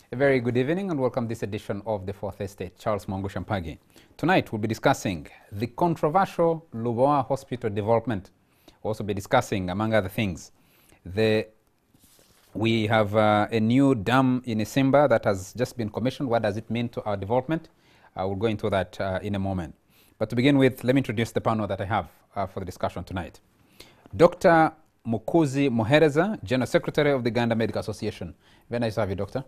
A very good evening and welcome to this edition of the Fourth Estate. Charles Mongo Shampagi. Tonight we'll be discussing the controversial Lubowa Hospital development. We'll also be discussing, among other things, we have a new dam in Isimba that has just been commissioned. What does it mean to our development? We'll go into that in a moment. But to begin with, let me introduce the panel that I have for the discussion tonight. Dr. Mukuzi Muhereza, General Secretary of the Uganda Medical Association. Very nice to have you, Doctor.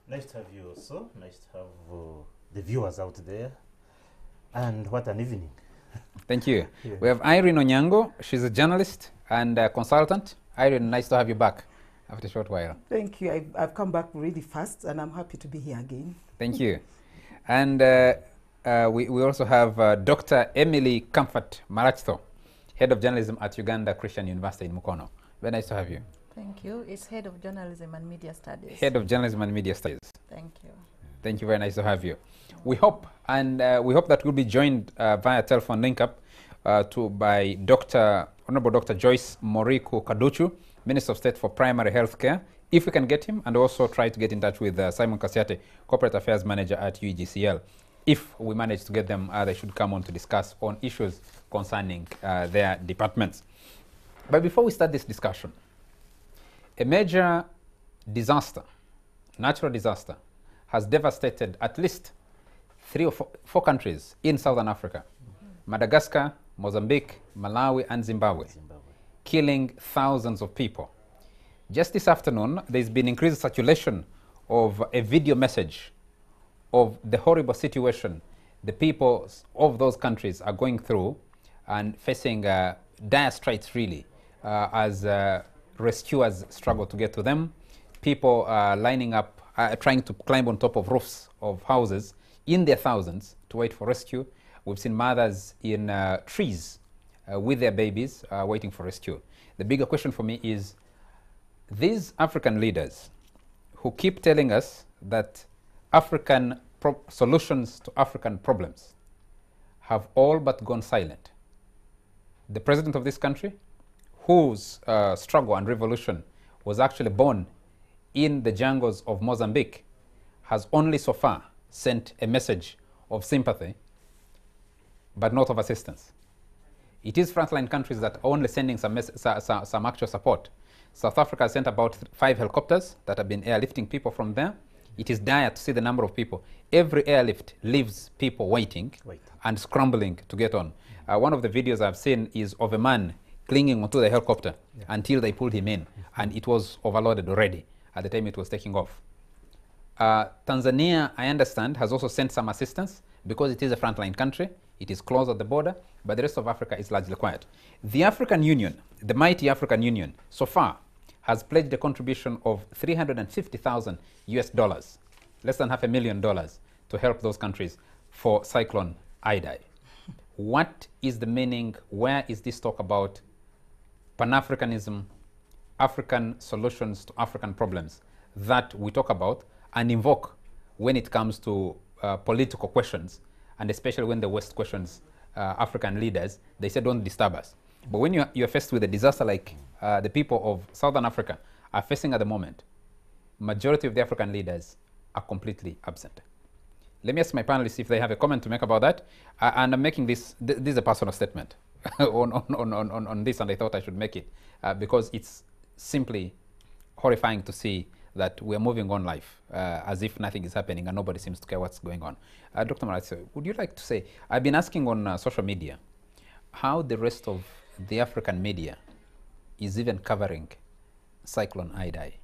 Nice to have you also. Nice to have the viewers out there. And what an evening. Thank you. Yeah. We have Irene Onyango. She's a journalist and a consultant. Irene, nice to have you back after a short while. Thank you. I've come back really fast and I'm happy to be here again. Thank you. And we also have Dr. Emily Comfort Marachto, Head of Journalism at Uganda Christian University in Mukono. Very nice to have you. Thank you. It's Head of Journalism and Media Studies. Head of Journalism and Media Studies. Thank you. Thank you. Very nice to have you. We hope that we'll be joined via telephone link up by Honorable Dr. Joyce Moriku Kaduchu, Minister of State for Primary Health Care, if we can get him, and also try to get in touch with Simon Kasiate, Corporate Affairs Manager at UGCL. If we manage to get them, they should come on to discuss on issues concerning their departments. But before we start this discussion, a major disaster, natural disaster, has devastated at least 3 or 4 countries in Southern Africa. Madagascar, Mozambique, Malawi, and Zimbabwe, killing thousands of people. Just this afternoon, there's been increased circulation of a video message of the horrible situation the people of those countries are going through and facing dire straits, really, as rescuers struggle to get to them. People are lining up, trying to climb on top of roofs of houses in their thousands to wait for rescue. We've seen mothers in trees with their babies waiting for rescue. The bigger question for me is, these African leaders who keep telling us that African solutions to African problems have all but gone silent. The president of this country, whose struggle and revolution was actually born in the jungles of Mozambique, has only so far sent a message of sympathy, but not of assistance. It is frontline countries that are only sending some actual support. South Africa has sent about 5 helicopters that have been airlifting people from there. It is dire to see the number of people. Every airlift leaves people waiting and scrambling to get on. One of the videos I've seen is of a man clinging onto the helicopter until they pulled him in, and it was overloaded already at the time it was taking off. Tanzania, I understand, has also sent some assistance because it is a frontline country. It is close at the border, but the rest of Africa is largely quiet. The African Union, the mighty African Union, so far has pledged a contribution of $350,000 US, less than $500,000, to help those countries for Cyclone Idai. What is the meaning? Where is this talk about Pan-Africanism, African solutions to African problems that we talk about and invoke when it comes to political questions, and especially when the West questions African leaders? They say, don't disturb us. But when you're faced with a disaster like the people of Southern Africa are facing at the moment, majority of the African leaders are completely absent. Let me ask my panelists if they have a comment to make about that. And I'm making this is a personal statement on this, and I thought I should make it because it's simply horrifying to see that we're moving on life as if nothing is happening and nobody seems to care what's going on. Dr. Maratio, would you like to say, I've been asking on social media how the rest of the African media is even covering Cyclone Idai.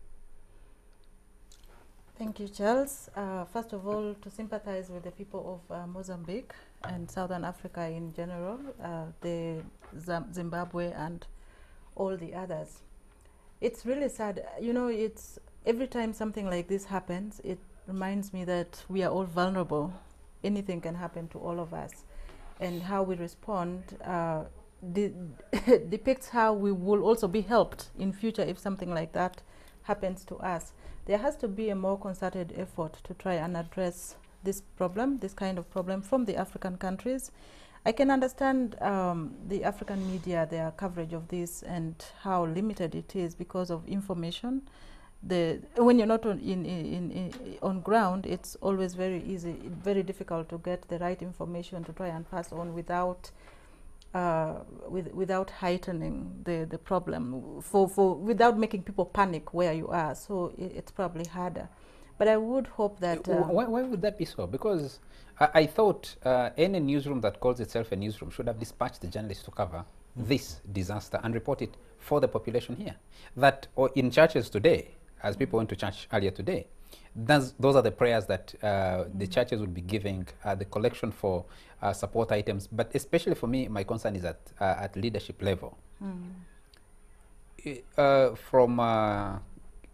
Thank you, Charles. First of all, to sympathize with the people of Mozambique and Southern Africa in general, the Zimbabwe and all the others. It's really sad. You know, it's every time something like this happens, it reminds me that we are all vulnerable. Anything can happen to all of us. And how we respond depicts how we will also be helped in future if something like that happens to us. There has to be a more concerted effort to try and address this problem, this kind of problem, from the African countries. I can understand the African media, their coverage of this and how limited it is because of information when you're not on ground, it's always very easy, very difficult to get the right information to try and pass on without without heightening the problem, without making people panic where you are. So it's probably harder. But I would hope that... why would that be so? Because I thought any newsroom that calls itself a newsroom should have dispatched the journalists to cover this disaster and report it for the population here. That in churches today, as people went to church earlier today, those are the prayers that the churches would be giving, the collection for support items. But especially for me, my concern is at leadership level. From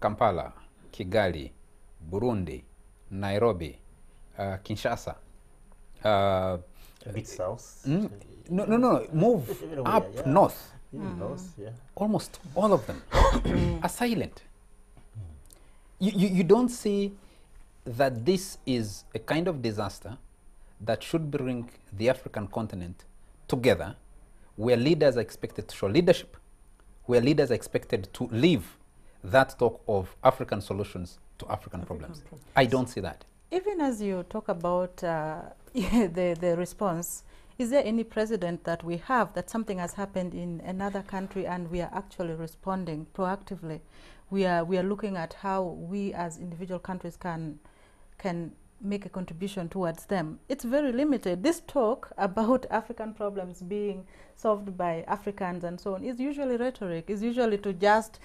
Kampala, Kigali, Burundi, Nairobi, Kinshasa. A bit south. No. Move up north. North, yeah. Almost all of them are silent. You don't see that this is a kind of disaster that should bring the African continent together, where leaders are expected to show leadership, where leaders are expected to leave that talk of African solutions to African problems. I don't see that. Even as you talk about the response, is there any precedent that we have that something has happened in another country and we are actually responding proactively? We are looking at how we as individual countries can make a contribution towards them. It's very limited. This talk about African problems being solved by Africans and so on is usually rhetoric, is usually to just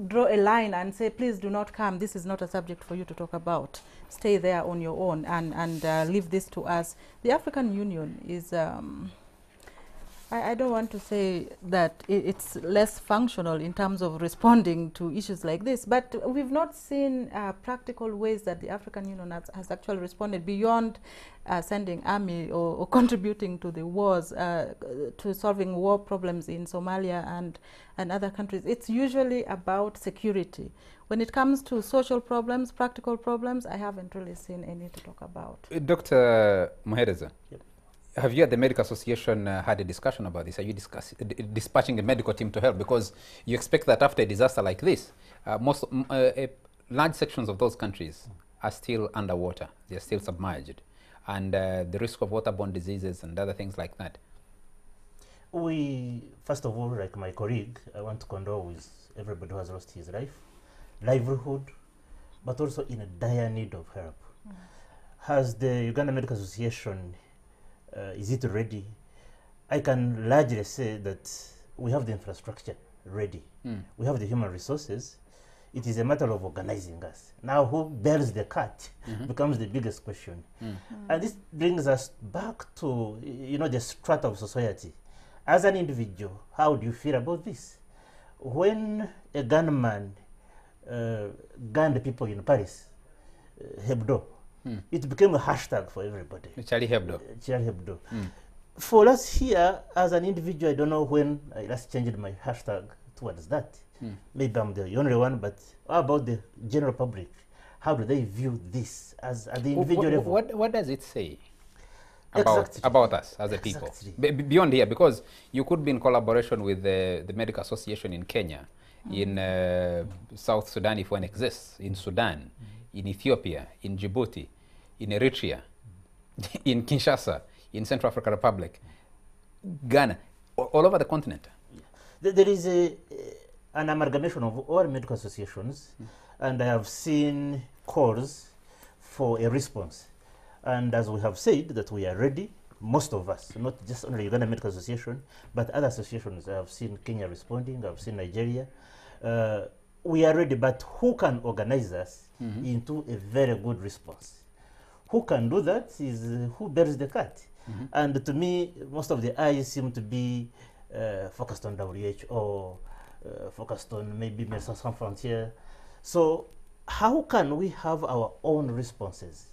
draw a line and say, please do not come, this is not a subject for you to talk about. Stay there on your own and leave this to us. The African Union is, I don't want to say that it's less functional in terms of responding to issues like this, but we've not seen practical ways that the African Union has actually responded beyond sending army or contributing to the wars, to solving war problems in Somalia and other countries. It's usually about security. When it comes to social problems, practical problems, I haven't really seen any to talk about. Dr. Muhereza. Yep. Have you at the Medical Association had a discussion about this? Are you dispatching a medical team to help? Because you expect that after a disaster like this, large sections of those countries are still underwater. They're still submerged. And the risk of waterborne diseases and other things like that. First of all, like my colleague, I want to condole with everybody who has lost his life, livelihood, but also in a dire need of help. Has the Uganda Medical Association, is it ready? I can largely say that we have the infrastructure ready. We have the human resources. It is a matter of organizing us. Now, who bears the cat becomes the biggest question. And this brings us back to, the strata of society. As an individual, how do you feel about this? When a gunman gunned people in Paris, Hebdo, it became a hashtag for everybody. Charlie Hebdo. Charlie Hebdo. For us here, as an individual, I don't know when I last changed my hashtag towards that. Maybe I'm the only one, but how about the general public? How do they view this as at the individual level? What does it say Exactly. about us as a people? Exactly. Beyond here, because you could be in collaboration with the Medical Association in Kenya, in South Sudan, if one exists, in Sudan, in Ethiopia, in Djibouti, in Eritrea, in Kinshasa, in Central African Republic, Ghana, all over the continent. There is an amalgamation of all medical associations, and I have seen calls for a response. And as we have said, that we are ready, most of us, not just only Uganda Medical Association, but other associations. I have seen Kenya responding, I've seen Nigeria. We are ready, but who can organize us into a very good response? Who can do that is who bears the cat. And to me, most of the eyes seem to be focused on WHO, focused on maybe Médecins Sans Frontières. So how can we have our own responses?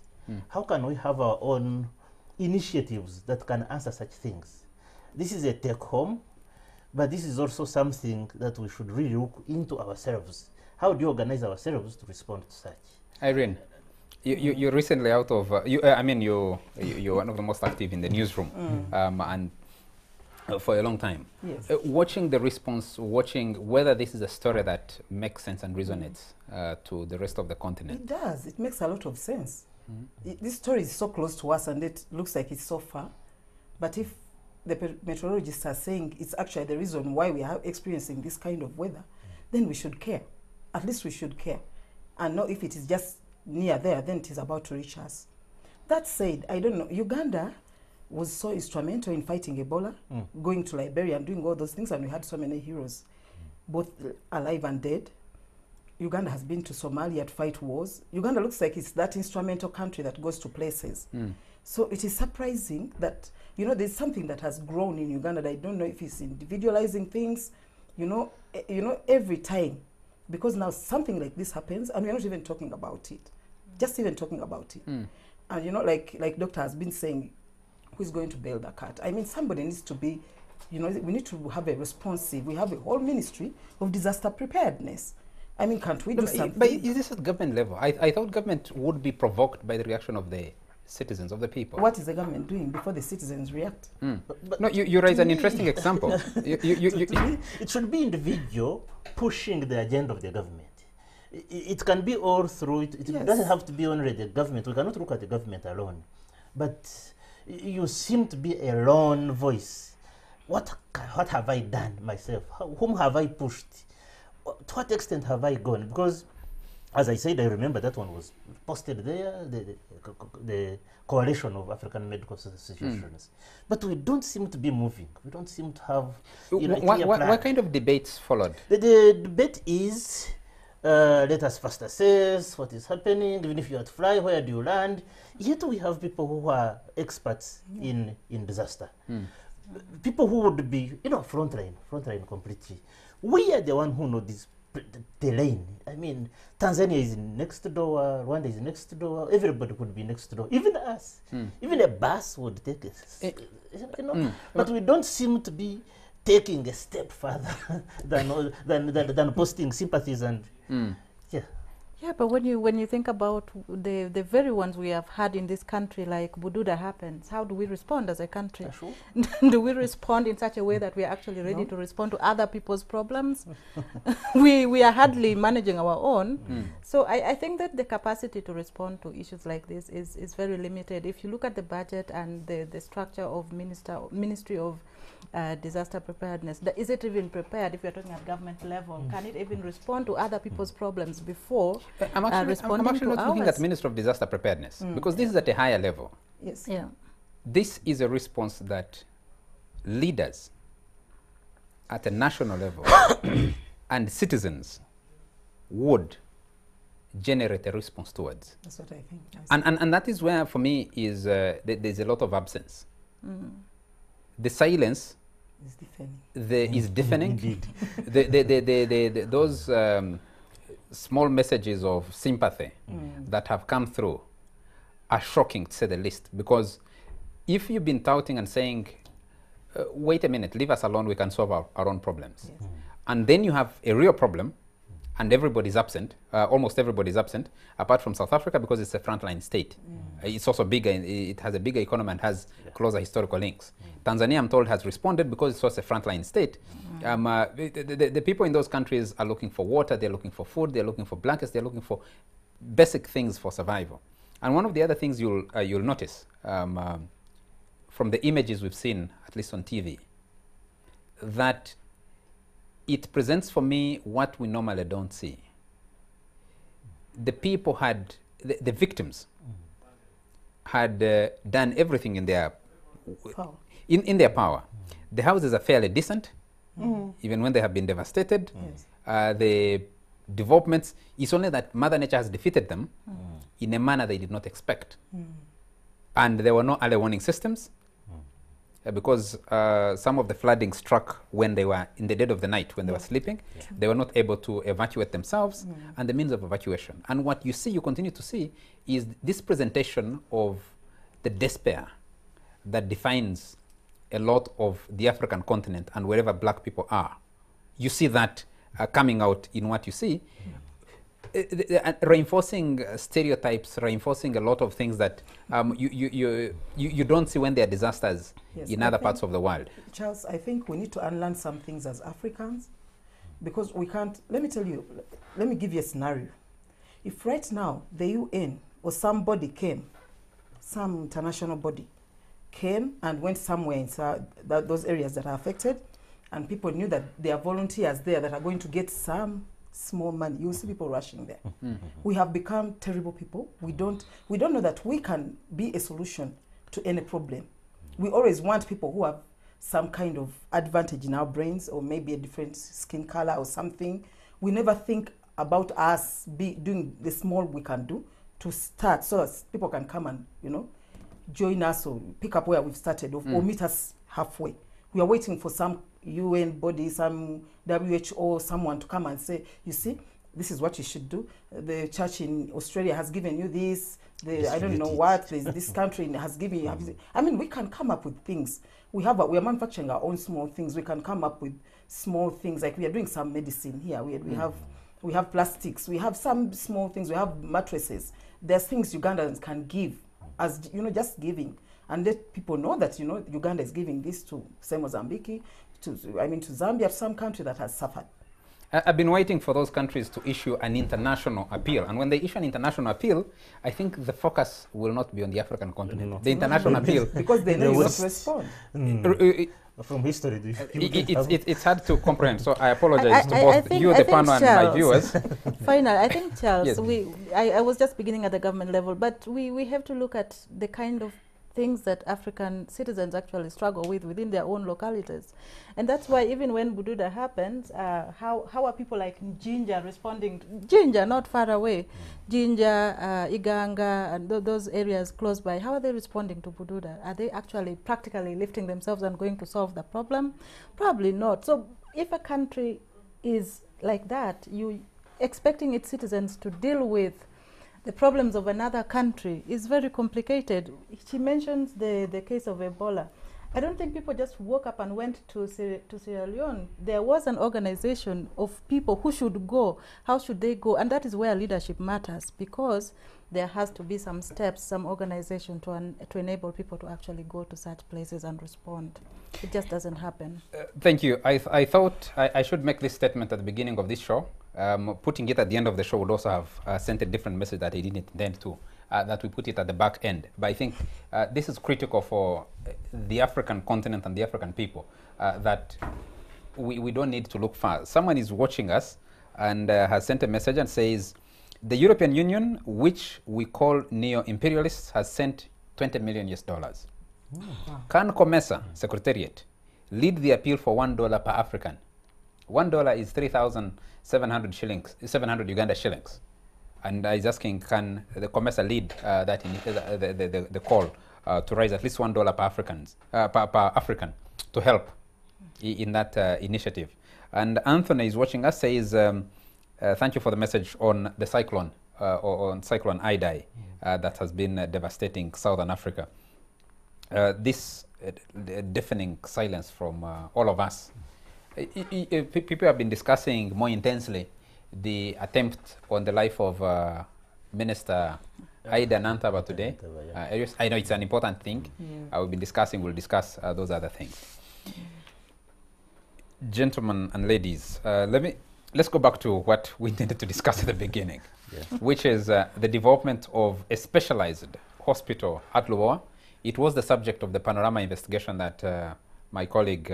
How can we have our own initiatives that can answer such things? This is a take-home, but this is also something that we should really look into ourselves. How do you organize ourselves to respond to such? Irene, you're recently out of, you're one of the most active in the newsroom. And for a long time. Yes. Watching the response, watching whether this is a story that makes sense and resonates to the rest of the continent. It does. It makes a lot of sense. This story is so close to us and it looks like it's so far. But if the meteorologists are saying it's actually the reason why we are experiencing this kind of weather, then we should care. At least we should care. And not if it is just near there, then it is about to reach us. That said, I don't know, Uganda was so instrumental in fighting Ebola, going to Liberia and doing all those things, and we had so many heroes, both alive and dead. Uganda has been to Somalia to fight wars. Uganda looks like it's that instrumental country that goes to places. So it is surprising that, there's something that has grown in Uganda that I don't know if it's individualizing things, every time. Because now something like this happens and we're not even talking about it. Just even talking about it. And like Doctor has been saying, who's going to bail the cat? I mean, somebody needs to be, we need to have a responsive, we have a whole ministry of disaster preparedness. I mean, can't we do something? But is this at government level? I thought government would be provoked by the reaction of the citizens, of the people. What is the government doing before the citizens react? But no, you raise an interesting example. It should be individual pushing the agenda of the government. It can be all through it. It doesn't have to be only the government. We cannot look at the government alone. But you seem to be a lone voice. What have I done myself? Whom have I pushed? To what extent have I gone? Because, as I said, I remember that one was posted there, the Coalition of African Medical Associations. But we don't seem to be moving. We don't seem to have a clear plan. What kind of debates followed? The debate is, let us first assess what is happening, even if you are to fly, where do you land? Yet we have people who are experts in disaster. People who would be, frontline completely. We are the one who know this terrain. I mean, Tanzania is next door, Rwanda is next door, everybody could be next door, even us. Even a bus would take us, but we don't seem to be taking a step further than posting sympathies and Yeah, but when you think about the very ones we have had in this country, like Bududa happens, how do we respond as a country? Sure. Do we respond in such a way that we are actually ready to respond to other people's problems? we are hardly managing our own. So I think that the capacity to respond to issues like this is very limited. If you look at the budget and the structure of Ministry of Disaster Preparedness, is it even prepared if you're talking at government level? Can it even respond to other people's problems before I'm actually not looking at Ministry of Disaster Preparedness because this is at a higher level. Yes. Yeah. This is a response that leaders at a national level and citizens would generate a response towards. That's what I think. And that is where, for me, is there's a lot of absence. The silence is deafening. Indeed. Those small messages of sympathy that have come through are shocking, to say the least, because if you've been touting and saying, wait a minute, leave us alone, we can solve our own problems. Yes. And then you have a real problem and everybody's absent, almost everybody's absent, apart from South Africa because it's a frontline state. It's also bigger, it has a bigger economy and has closer historical links. Tanzania, I'm told, has responded because it's also a frontline state. The people in those countries are looking for water, they're looking for food, they're looking for blankets, they're looking for basic things for survival. And one of the other things you'll notice from the images we've seen, at least on TV, that it presents for me what we normally don't see. The people had, the victims had done everything in their power. The houses are fairly decent, even when they have been devastated. The developments, it's only that Mother Nature has defeated them in a manner they did not expect. And there were no early warning systems because some of the flooding struck when they were in the dead of the night, when they were sleeping. They were not able to evacuate themselves and the means of evacuation. And what you see, you continue to see, is this presentation of the despair that defines a lot of the African continent and wherever black people are. You see that coming out in what you see. reinforcing stereotypes, reinforcing a lot of things that you don't see when there are disasters Yes, in I other think, parts of the world. Charles, I think we need to unlearn some things as Africans, because we can't. Let me tell you. Let me give you a scenario. If right now the UN or somebody came, some international body came and went somewhere inside those areas that are affected, and people knew that there are volunteers there that are going to get some small money, you will see people rushing there. We have become terrible people. We don't know that we can be a solution to any problem. We always want people who have some kind of advantage in our brains, or maybe a different skin color or something. We never think about us doing the small we can do to start, so as people can come and, you know, join us or pick up where we've started, or meet us halfway. We are waiting for some UN body, some WHO, someone to come and say, you see, this is what you should do. The church in Australia has given you this. I don't know what. This country has given you. I mean, we can come up with things. We are manufacturing our own small things. We can come up with small things, like we are doing some medicine here. We have plastics. We have some small things. We have mattresses. There's things Ugandans can give, as you know, just giving, and let people know that, you know, Uganda is giving this to, say, Mozambique, to Zambia, some country that has suffered. I've been waiting for those countries to issue an international appeal. And when they issue an international appeal, I think the focus will not be on the African continent. No. The international appeal. Because they know you not respond. From history, it's hard to comprehend. So I apologize to both you, the panel, and my viewers. Final, I think, Charles, Yes. I was just beginning at the government level, but we have to look at the kind of things that African citizens actually struggle with within their own localities. And that's why even when Bududa happens, how are people like Jinja responding? Jinja, not far away. Jinja, Iganga, and those areas close by, how are they responding to Bududa? Are they actually practically lifting themselves and going to solve the problem? Probably not. So if a country is like that, you expecting its citizens to deal with the problems of another country is very complicated. She mentions the case of Ebola. I don't think people just woke up and went to Sierra Leone. There was an organization of people who should go. How should they go? And that is where leadership matters, because there has to be some steps, some organization to enable people to actually go to such places and respond. It just doesn't happen. Thank you. I thought I should make this statement at the beginning of this show. Putting it at the end of the show would also have sent a different message that I didn't intend to, that we put it at the back end. But I think this is critical for the African continent and the African people, that we don't need to look far. Someone is watching us and has sent a message and says, the European Union, which we call neo-imperialists, has sent $20 million US. Can COMESA, Secretariat, lead the appeal for $1 per African? $1 is 3,700 shillings, 700 Uganda shillings. And I was asking, can the COMESA lead the call to raise at least $1 per African to help in that initiative? And Anthony is watching us, says, thank you for the message on the cyclone, or on Cyclone Idai, that has been devastating Southern Africa. This deafening silence from all of us. People have been discussing more intensely the attempt on the life of Minister Aida Nantaba today. I know it's an important thing. We've been discussing, we'll discuss those other things. Gentlemen and ladies, let's go back to what we intended to discuss at the beginning, which is the development of a specialized hospital at Lubowa. It was the subject of the Panorama investigation that my colleague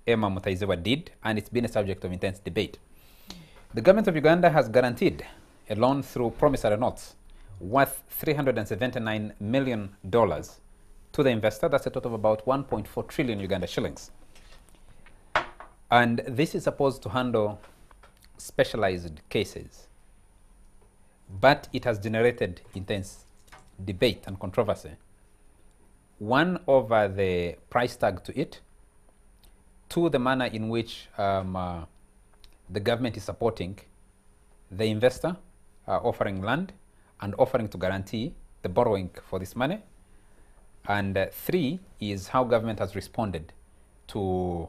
Emma Mutaizewa did, and it's been a subject of intense debate. The government of Uganda has guaranteed a loan through promissory notes worth $379 million to the investor. That's a total of about 1.4 trillion Uganda shillings. And this is supposed to handle specialized cases. But it has generated intense debate and controversy. One, over the price tag to it. Two, the manner in which the government is supporting the investor, offering land and offering to guarantee the borrowing for this money. And three is how government has responded to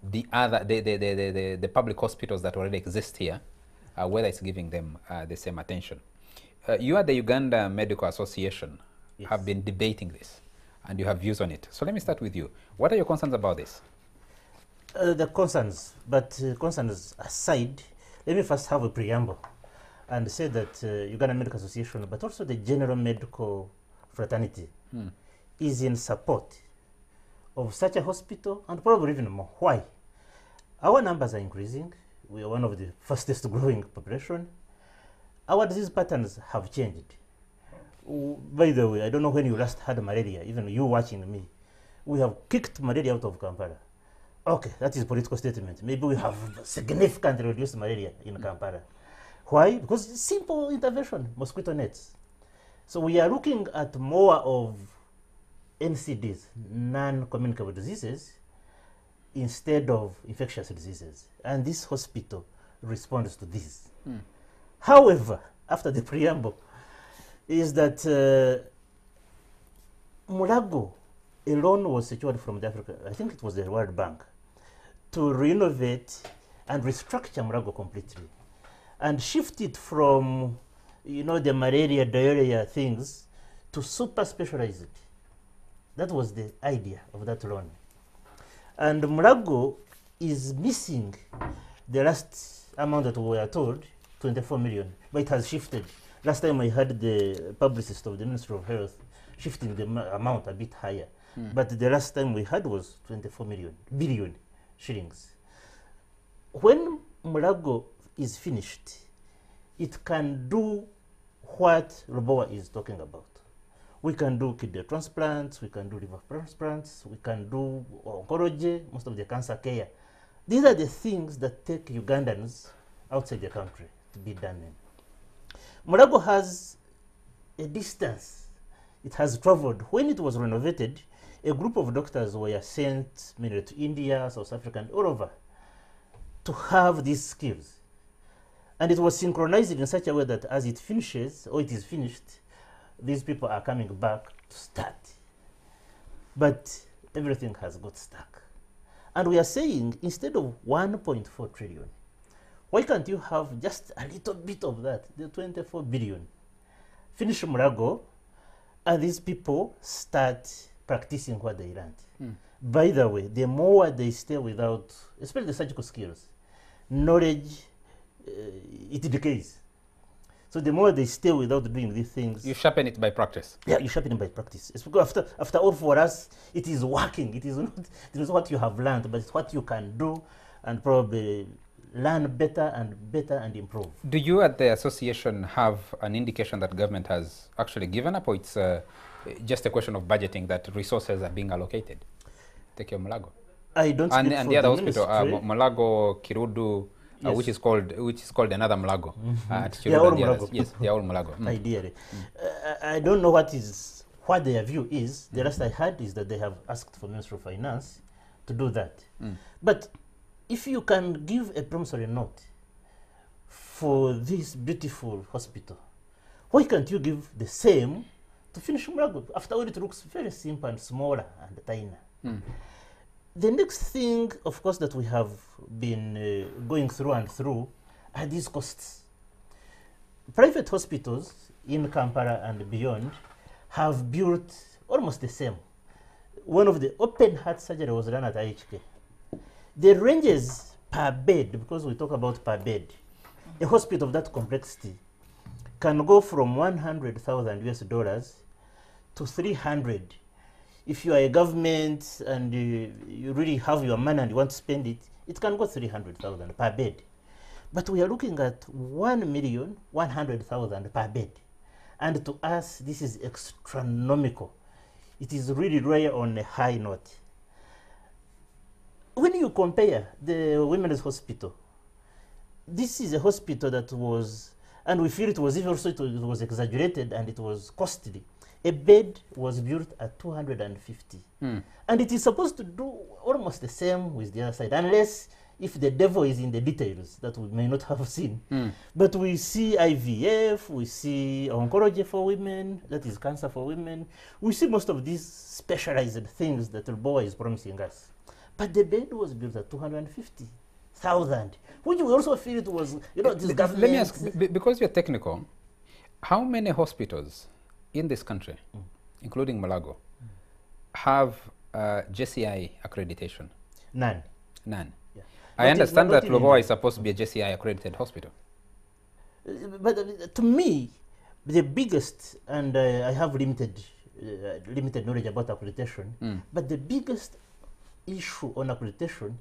the public hospitals that already exist here, whether it's giving them the same attention. You at the Uganda Medical Association Yes. have been debating this, and you have views on it. So let me start with you. What are your concerns about this? The concerns, but concerns aside, let me first have a preamble and say that Uganda Medical Association, but also the general medical fraternity, is in support of such a hospital, and probably even more. Why? Our numbers are increasing. We are one of the fastest growing population. Our disease patterns have changed. By the way, I don't know when you last had malaria, even you watching me. We have kicked malaria out of Kampala. Okay, that is a political statement. Maybe we have significantly reduced malaria in Kampala. Why? Because it's simple intervention, mosquito nets. So we are looking at more of NCDs, non-communicable diseases, instead of infectious diseases. And this hospital responds to this. However, after the preamble, is that Mulago alone was secured from the Africa, I think it was the World Bank, to renovate and restructure Mulago completely and shift it from, the malaria, diarrhea things to super specialize it. That was the idea of that loan. And Mulago is missing the last amount that we were told, 24 million, but it has shifted. Last time I heard the publicist of the Ministry of Health shifting the amount a bit higher. But the last time we had was 24 billion shillings. When Mulago is finished, it can do what Lubowa is talking about. We can do kidney transplants, we can do liver transplants, we can do oncology, most of the cancer care. These are the things that take Ugandans outside the country to be done in. Mulago has a distance it has traveled. When it was renovated, a group of doctors were sent mainly to India, South Africa, and all over to have these skills. And it was synchronized in such a way that as it finishes, or it is finished, these people are coming back to start. But everything has got stuck. And we are saying, instead of 1.4 trillion, why can't you have just a little bit of that, the 24 billion? Finish Mulago, and these people start practicing what they learned. By the way, the more they stay without, especially the surgical skills, knowledge, it decays. So the more they stay without doing these things, You sharpen it by practice. yeah, you sharpen it by practice. It's because after all, for us, it is working. It is not what you have learned, but it's what you can do, and probably learn better and improve. Do you at the association have an indication that government has actually given up, or it's just a question of budgeting that resources are being allocated? Take your Mulago. I don't speak And for the other the hospital, ministry. Mulago, Kirudu, Yes. which is called another Mulago. At They are Kirudu all and the others. Mulago. Yes, they are all Mulago. Ideally. I don't know what their view is. The last I heard is that they have asked for Ministry of Finance to do that. But if you can give a promissory note for this beautiful hospital, why can't you give the same to finish Mulago? After all, it looks very simple and smaller and tiny. The next thing, of course, that we have been going through are these costs. Private hospitals in Kampala and beyond have built almost the same. One of the open heart surgery was done at IHK. The ranges per bed, because we talk about per bed, a hospital of that complexity can go from 100,000 US dollars to 300. If you are a government and you really have your money and you want to spend it, it can go 300,000 per bed. But we are looking at 1,100,000 per bed. And to us, this is astronomical. It is really rare on a high note. When you compare the Women's Hospital, this is a hospital that was, and we feel it was even also, it was exaggerated and it was costly. A bed was built at 250. And it is supposed to do almost the same with the other side, unless if the devil is in the details that we may not have seen. But we see IVF, we see oncology for women, that is cancer for women. We see most of these specialized things that Lubowa is promising us. But the bed was built at 250,000. 300,000, which we also feel it was, this government. Let me ask, because you're technical, how many hospitals in this country, including Mulago, have JCI accreditation? None. None. Yeah. I understand not that in Lubowa India. is supposed to be a JCI accredited hospital. But to me, the biggest, and I have limited knowledge about accreditation, but the biggest issue on accreditation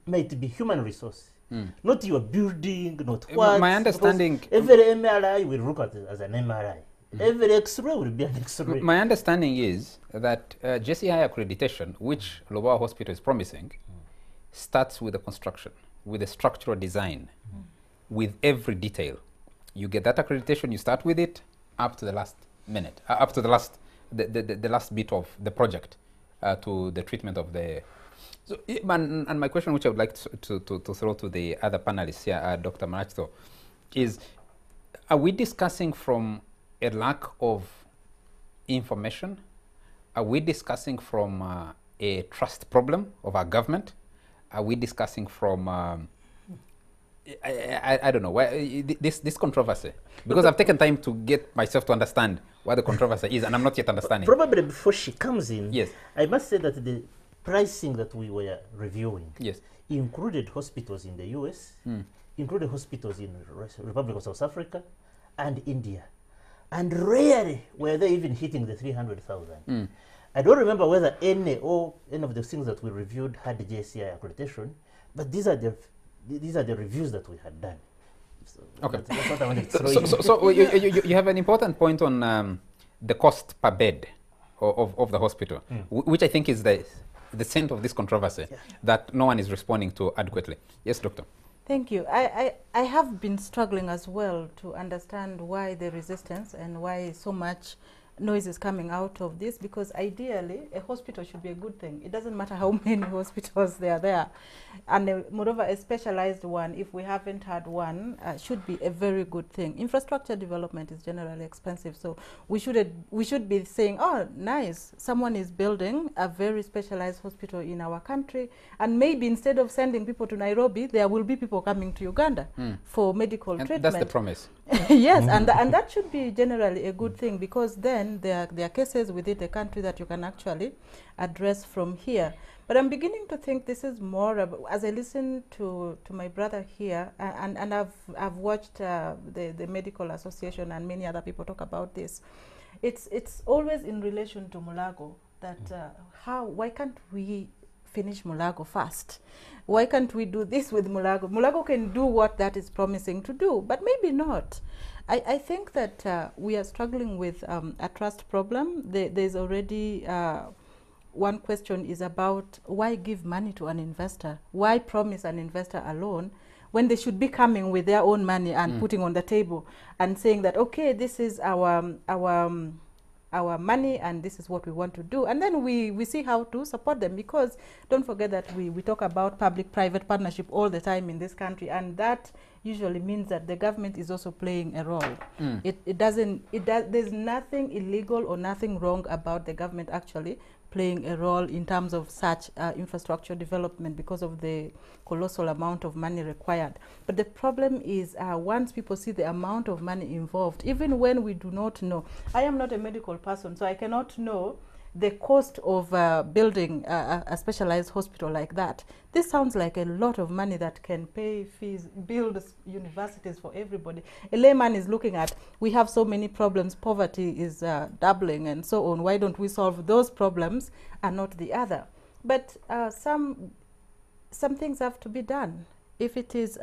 might be human resource. Not your building, not what. My understanding... Every MRI will look at it as an MRI. Every X-ray will be an X-ray. My understanding is that JCI accreditation, which Lubowa Hospital is promising, starts with the construction, with the structural design, with every detail. You get that accreditation, you start with it up to the last minute, up to the last bit of the project, to the treatment of the... So, and my question, which I would like to throw to the other panelists here, Dr. Marachto, is, are we discussing from a lack of information? Are we discussing from a trust problem of our government? Are we discussing from I don't know where this controversy? Because I've taken time to get myself to understand what the controversy is, and I'm not yet understanding. Probably before she comes in, yes, I must say that the pricing that we were reviewing, yes, included hospitals in the US, included hospitals in the Republic of South Africa and India. And rarely were they even hitting the 300,000. I don't remember whether any of the things that we reviewed had the JCI accreditation, but these are the reviews that we had done. So okay. that's what I wanted to throw in. So you have an important point on the cost per bed of the hospital, which I think is the center of this controversy that no one is responding to adequately. Yes, Doctor. Thank you. I have been struggling as well to understand why the resistance and why so much noise is coming out of this, because ideally a hospital should be a good thing. It doesn't matter how many hospitals there are there. And moreover, a specialized one, if we haven't had one, should be a very good thing. Infrastructure development is generally expensive, so we should be saying, oh, nice, someone is building a very specialized hospital in our country, and maybe instead of sending people to Nairobi, there will be people coming to Uganda for medical treatment. That's the promise. Yes, and that should be generally a good thing, because then there are cases within the country that you can actually address from here. But I'm beginning to think this is more about, as I listen to my brother here, and I've watched the Medical Association and many other people talk about this. It's always in relation to Mulago, that why can't we finish Mulago fast? Why can't we do this with Mulago? Mulago can do what that is promising to do, but maybe not. I think that we are struggling with a trust problem. There's already one question is about why give money to an investor? Why promise an investor a loan when they should be coming with their own money and putting on the table and saying that, okay, this is our money and this is what we want to do, and then we see how to support them. Because don't forget that we talk about public-private partnership all the time in this country, and that usually means that the government is also playing a role. There's nothing illegal or nothing wrong about the government actually playing a role in terms of such infrastructure development, because of the colossal amount of money required. But the problem is once people see the amount of money involved, even when we do not know. I am not a medical person, so I cannot know the cost of building a specialized hospital like that. This sounds like a lot of money that can pay fees, build universities for everybody. A layman is looking at, we have so many problems, poverty is doubling and so on. Why don't we solve those problems and not the other? But some things have to be done. If it is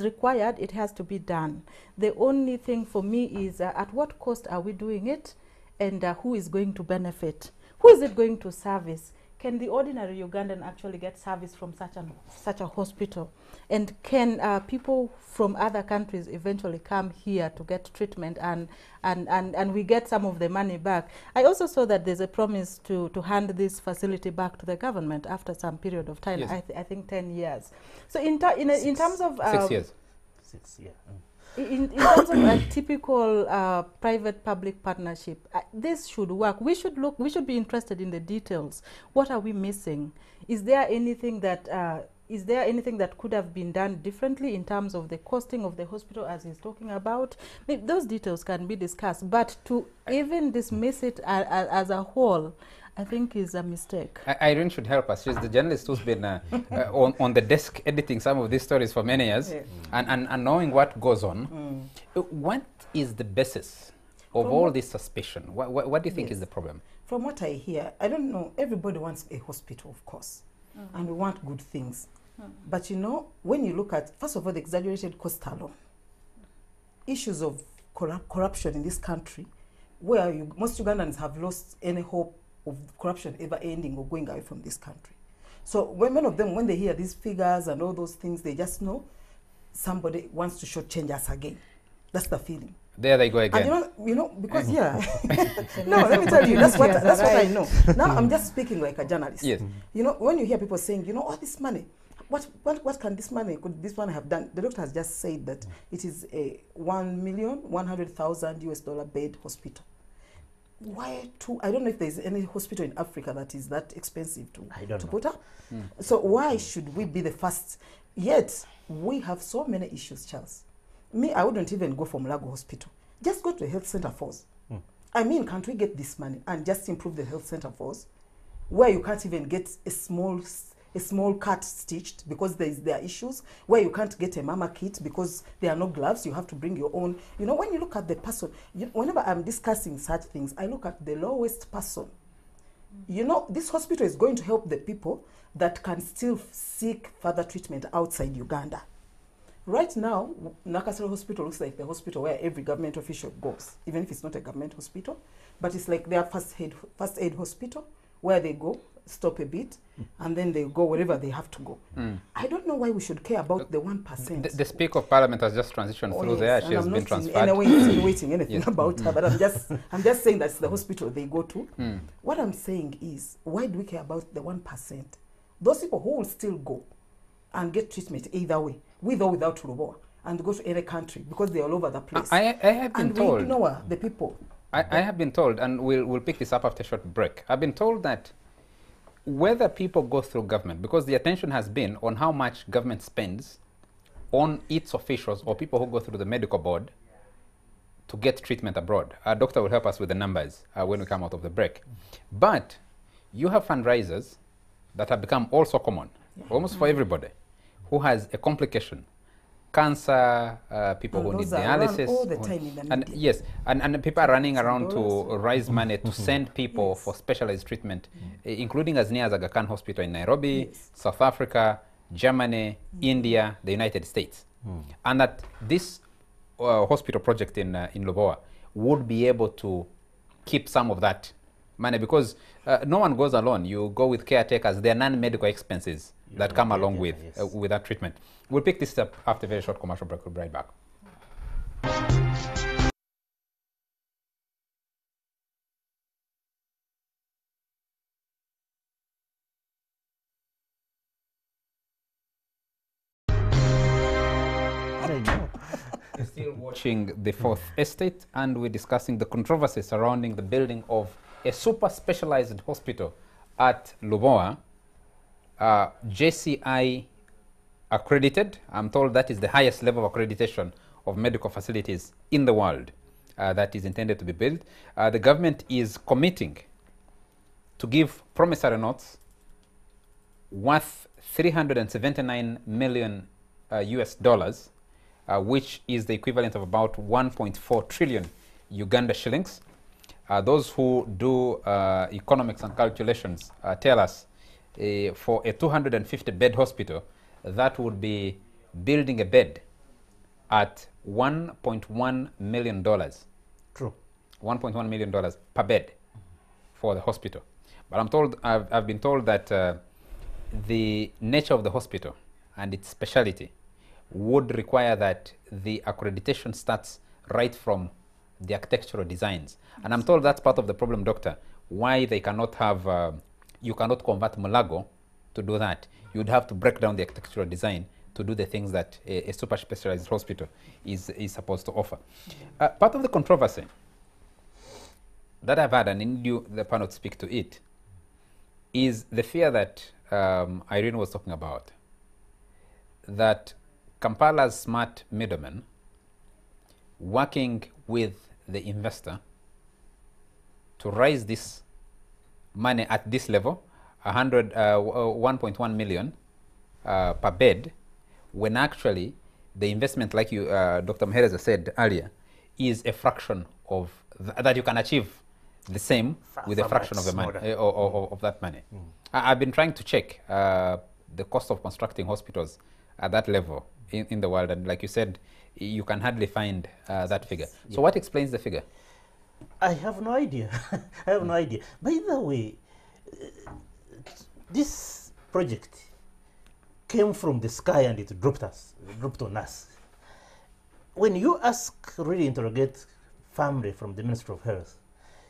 required, it has to be done. The only thing for me is at what cost are we doing it? And who is going to benefit? Who is it going to service? Can the ordinary Ugandan actually get service from such a hospital? And can people from other countries eventually come here to get treatment and we get some of the money back? I also saw that there's a promise to hand this facility back to the government after some period of time. Yes. I think 10 years. So in terms of 6 years. 6 years. In terms of a typical private-public partnership, this should work. We should be interested in the details. What are we missing? Is there anything that is there anything that could have been done differently in terms of the costing of the hospital as he's talking about? Those details can be discussed, but to even dismiss it as a whole, I think is a mistake. Irene should help us. She's the journalist who's been on the desk editing some of these stories for many years, and knowing what goes on. What is the basis of all this suspicion? What do you think is the problem? From what I hear, I don't know, everybody wants a hospital, of course, and we want good things. But you know, when you look at, first of all, the exaggerated cost alone, issues of corruption in this country, where most Ugandans have lost any hope of corruption ever ending or going away from this country. So when many of them, when they hear these figures and all those things, they just know somebody wants to shortchange us again. That's the feeling. There they go again. And you know, because no, let me tell you, that's what I know. Now I'm just speaking like a journalist. Yes. You know, when you hear people saying, you know, all this money, what can this money, could this one have done? The doctor has just said that it is a $1,100,000 US bed hospital. Why I don't know if there's any hospital in Africa that is that expensive to put up. So why should we be the first? Yet we have so many issues, Charles. Me, I wouldn't even go for Mulago Hospital. Just go to a health center first. I mean, can't we get this money and just improve the health center first, where you can't even get a small cut stitched because there are issues, where you can't get a mama kit because there are no gloves, you have to bring your own. You know, when you look at the person, whenever I'm discussing such things, I look at the lowest person. You know, this hospital is going to help the people that can still seek further treatment outside Uganda. Right now, Nakasero Hospital looks like the hospital where every government official goes, even if it's not a government hospital, but it's like their first aid hospital, where they go, stop a bit, and then they go wherever they have to go. I don't know why we should care about the 1%. The Speaker of Parliament has just transitioned through there. She has been transferred. I'm not insinuating anything about her, but I'm just saying that's the hospital they go to. What I'm saying is, why do we care about the 1%? Those people who will still go and get treatment either way, with or without Lubowa, and go to any country because they're all over the place. I have been told. And we ignore the people. I have been told, and we'll pick this up after a short break. I've been told that whether people go through government, because the attention has been on how much government spends on its officials or people who go through the medical board to get treatment abroad. Our doctor will help us with the numbers when we come out of the break. But you have fundraisers that have become also common, almost for everybody, who has a complication. Cancer, people who need dialysis. All the time in the and media. yes, and people are running around to raise money to send people for specialized treatment, including as near as Aga Khan Hospital in Nairobi, South Africa, Germany, India, the United States. And that this hospital project in Lubowa would be able to keep some of that money, because no one goes alone. You go with caretakers. There are non-medical expenses that come along with that treatment. We'll pick this up after a very short commercial break. We'll be right back. We're still watching the Fourth Estate, and we're discussing the controversy surrounding the building of a super specialized hospital at Lubowa, JCI accredited. I'm told that is the highest level of accreditation of medical facilities in the world that is intended to be built. The government is committing to give promissory notes worth 379 million US dollars, which is the equivalent of about 1.4 trillion Uganda shillings. Those who do economics and calculations tell us for a 250-bed hospital, that would be building a bed at $1.1 million. True. $1.1 million per bed for the hospital. But I've been told that the nature of the hospital and its speciality would require that the accreditation starts right from the architectural designs. And I'm told that's part of the problem, Doctor, why they cannot have, you cannot convert Mulago to do that. You'd have to break down the architectural design to do the things that a super specialized hospital is supposed to offer. Part of the controversy that I've had, and I need you, the panel, to speak to it, is the fear that Irene was talking about, that Kampala's smart middlemen working with the investor to raise this money at this level, 1.1 million per bed, when actually the investment, like you, Dr. Mhereza said earlier, is a fraction of that you can achieve the same with a fraction of the money of that money. I've been trying to check the cost of constructing hospitals at that level in the world, and like you said, you can hardly find that figure. So what explains the figure? I have no idea. I have no idea. By the way, this project came from the sky and it dropped on us. When you really interrogate family from the Ministry of Health,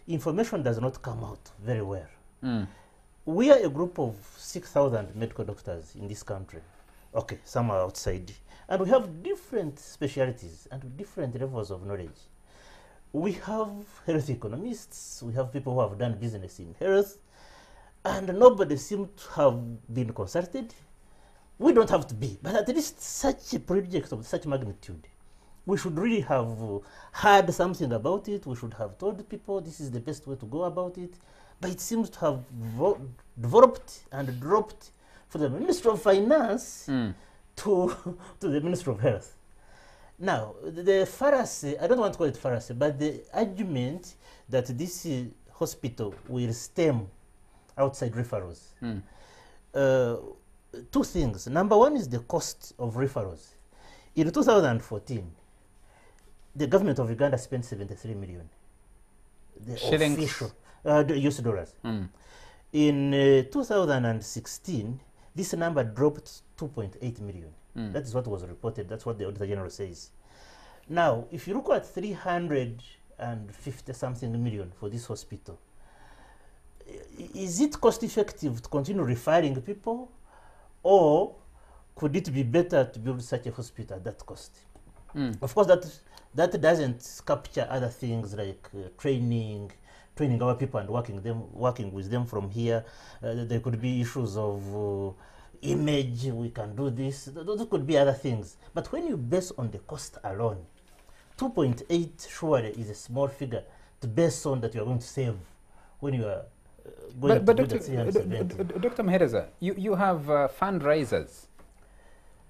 information does not come out very well. We are a group of 6,000 medical doctors in this country. Okay, some are outside. And we have different specialties and different levels of knowledge. We have health economists, we have people who have done business in health, and nobody seems to have been consulted. We don't have to be, but at least such a project of such magnitude, we should really have heard something about it. We should have told people this is the best way to go about it. But it seems to have developed and dropped from the Ministry of Finance to the Ministry of Health. Now, the fallacy, I don't want to call it fallacy, but the argument that this hospital will stem outside referrals. Two things. Number one is the cost of referrals. In 2014, the government of Uganda spent 73 million. The Shillings? official, US dollars. In 2016, this number dropped 2.8 million. That is what was reported. That's what the Auditor General says. Now, if you look at 350 something million for this hospital, is it cost effective to continue referring people, or could it be better to build such a hospital at that cost? Of course, that doesn't capture other things like training our people and working with them from here. There could be issues of image, we can do this. Those could be other things. But when you base on the cost alone, 2.8 surely is a small figure to base on that you are going to save when you are going to do the 370. Dr. Mhereza, you have fundraisers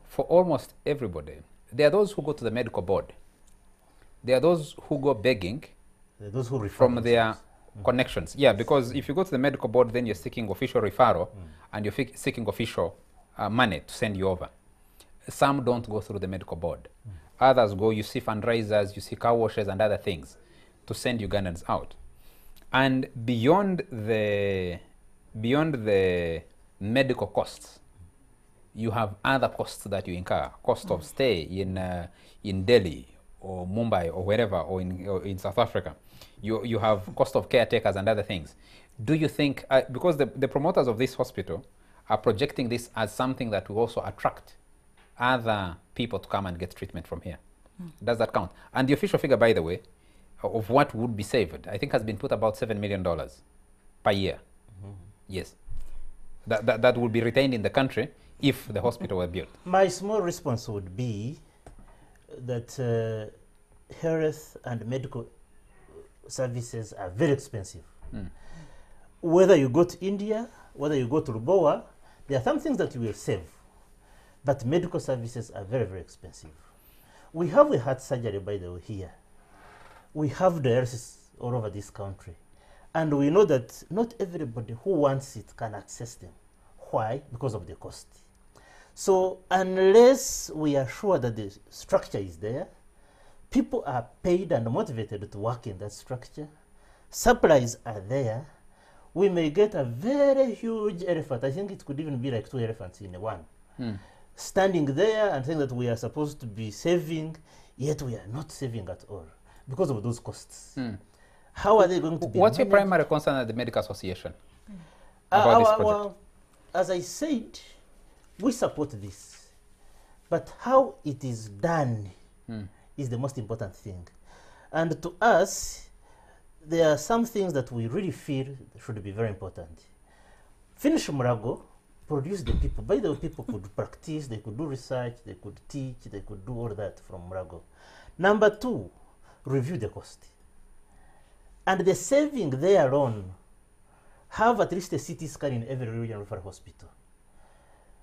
for almost everybody. There are those who go to the medical board. There are those who go begging Those who refer from themselves. their connections. Yeah, because if you go to the medical board, then you're seeking official referral and you're seeking official money to send you over. Some don't go through the medical board. Others go, you see fundraisers, you see car washes and other things to send Ugandans out. And beyond the medical costs, you have other costs that you incur. Cost of stay in Delhi or Mumbai or wherever, or in South Africa. You have cost of caretakers and other things. Do you think, because the promoters of this hospital are projecting this as something that will also attract other people to come and get treatment from here? Does that count? And the official figure, by the way, of what would be saved, I think has been put about $7 million per year. Yes. That would be retained in the country if the hospital were built. My small response would be that health and medical services are very expensive. Whether you go to India, whether you go to Lubowa, there are some things that you will save, but medical services are very, very expensive. We have a heart surgery, by the way, here. We have dialysis all over this country. And we know that not everybody who wants it can access them. Why? Because of the cost. So unless we are sure that the structure is there, people are paid and motivated to work in that structure, supplies are there, we may get a very huge elephant. I think it could even be like 2 elephants in one. Standing there and saying that we are supposed to be saving, yet we are not saving at all because of those costs. How are they going to be What's your managed? primary concern at the Medical Association about this project? As I said, we support this, but how it is done is the most important thing. And to us, there are some things that we really feel should be very important. Finish Murago produce the people. By the way, people could practice, they could do research, they could teach, they could do all that from Mulago. Number two, review the cost. And the saving there alone, have at least a CT scan in every regional referral hospital.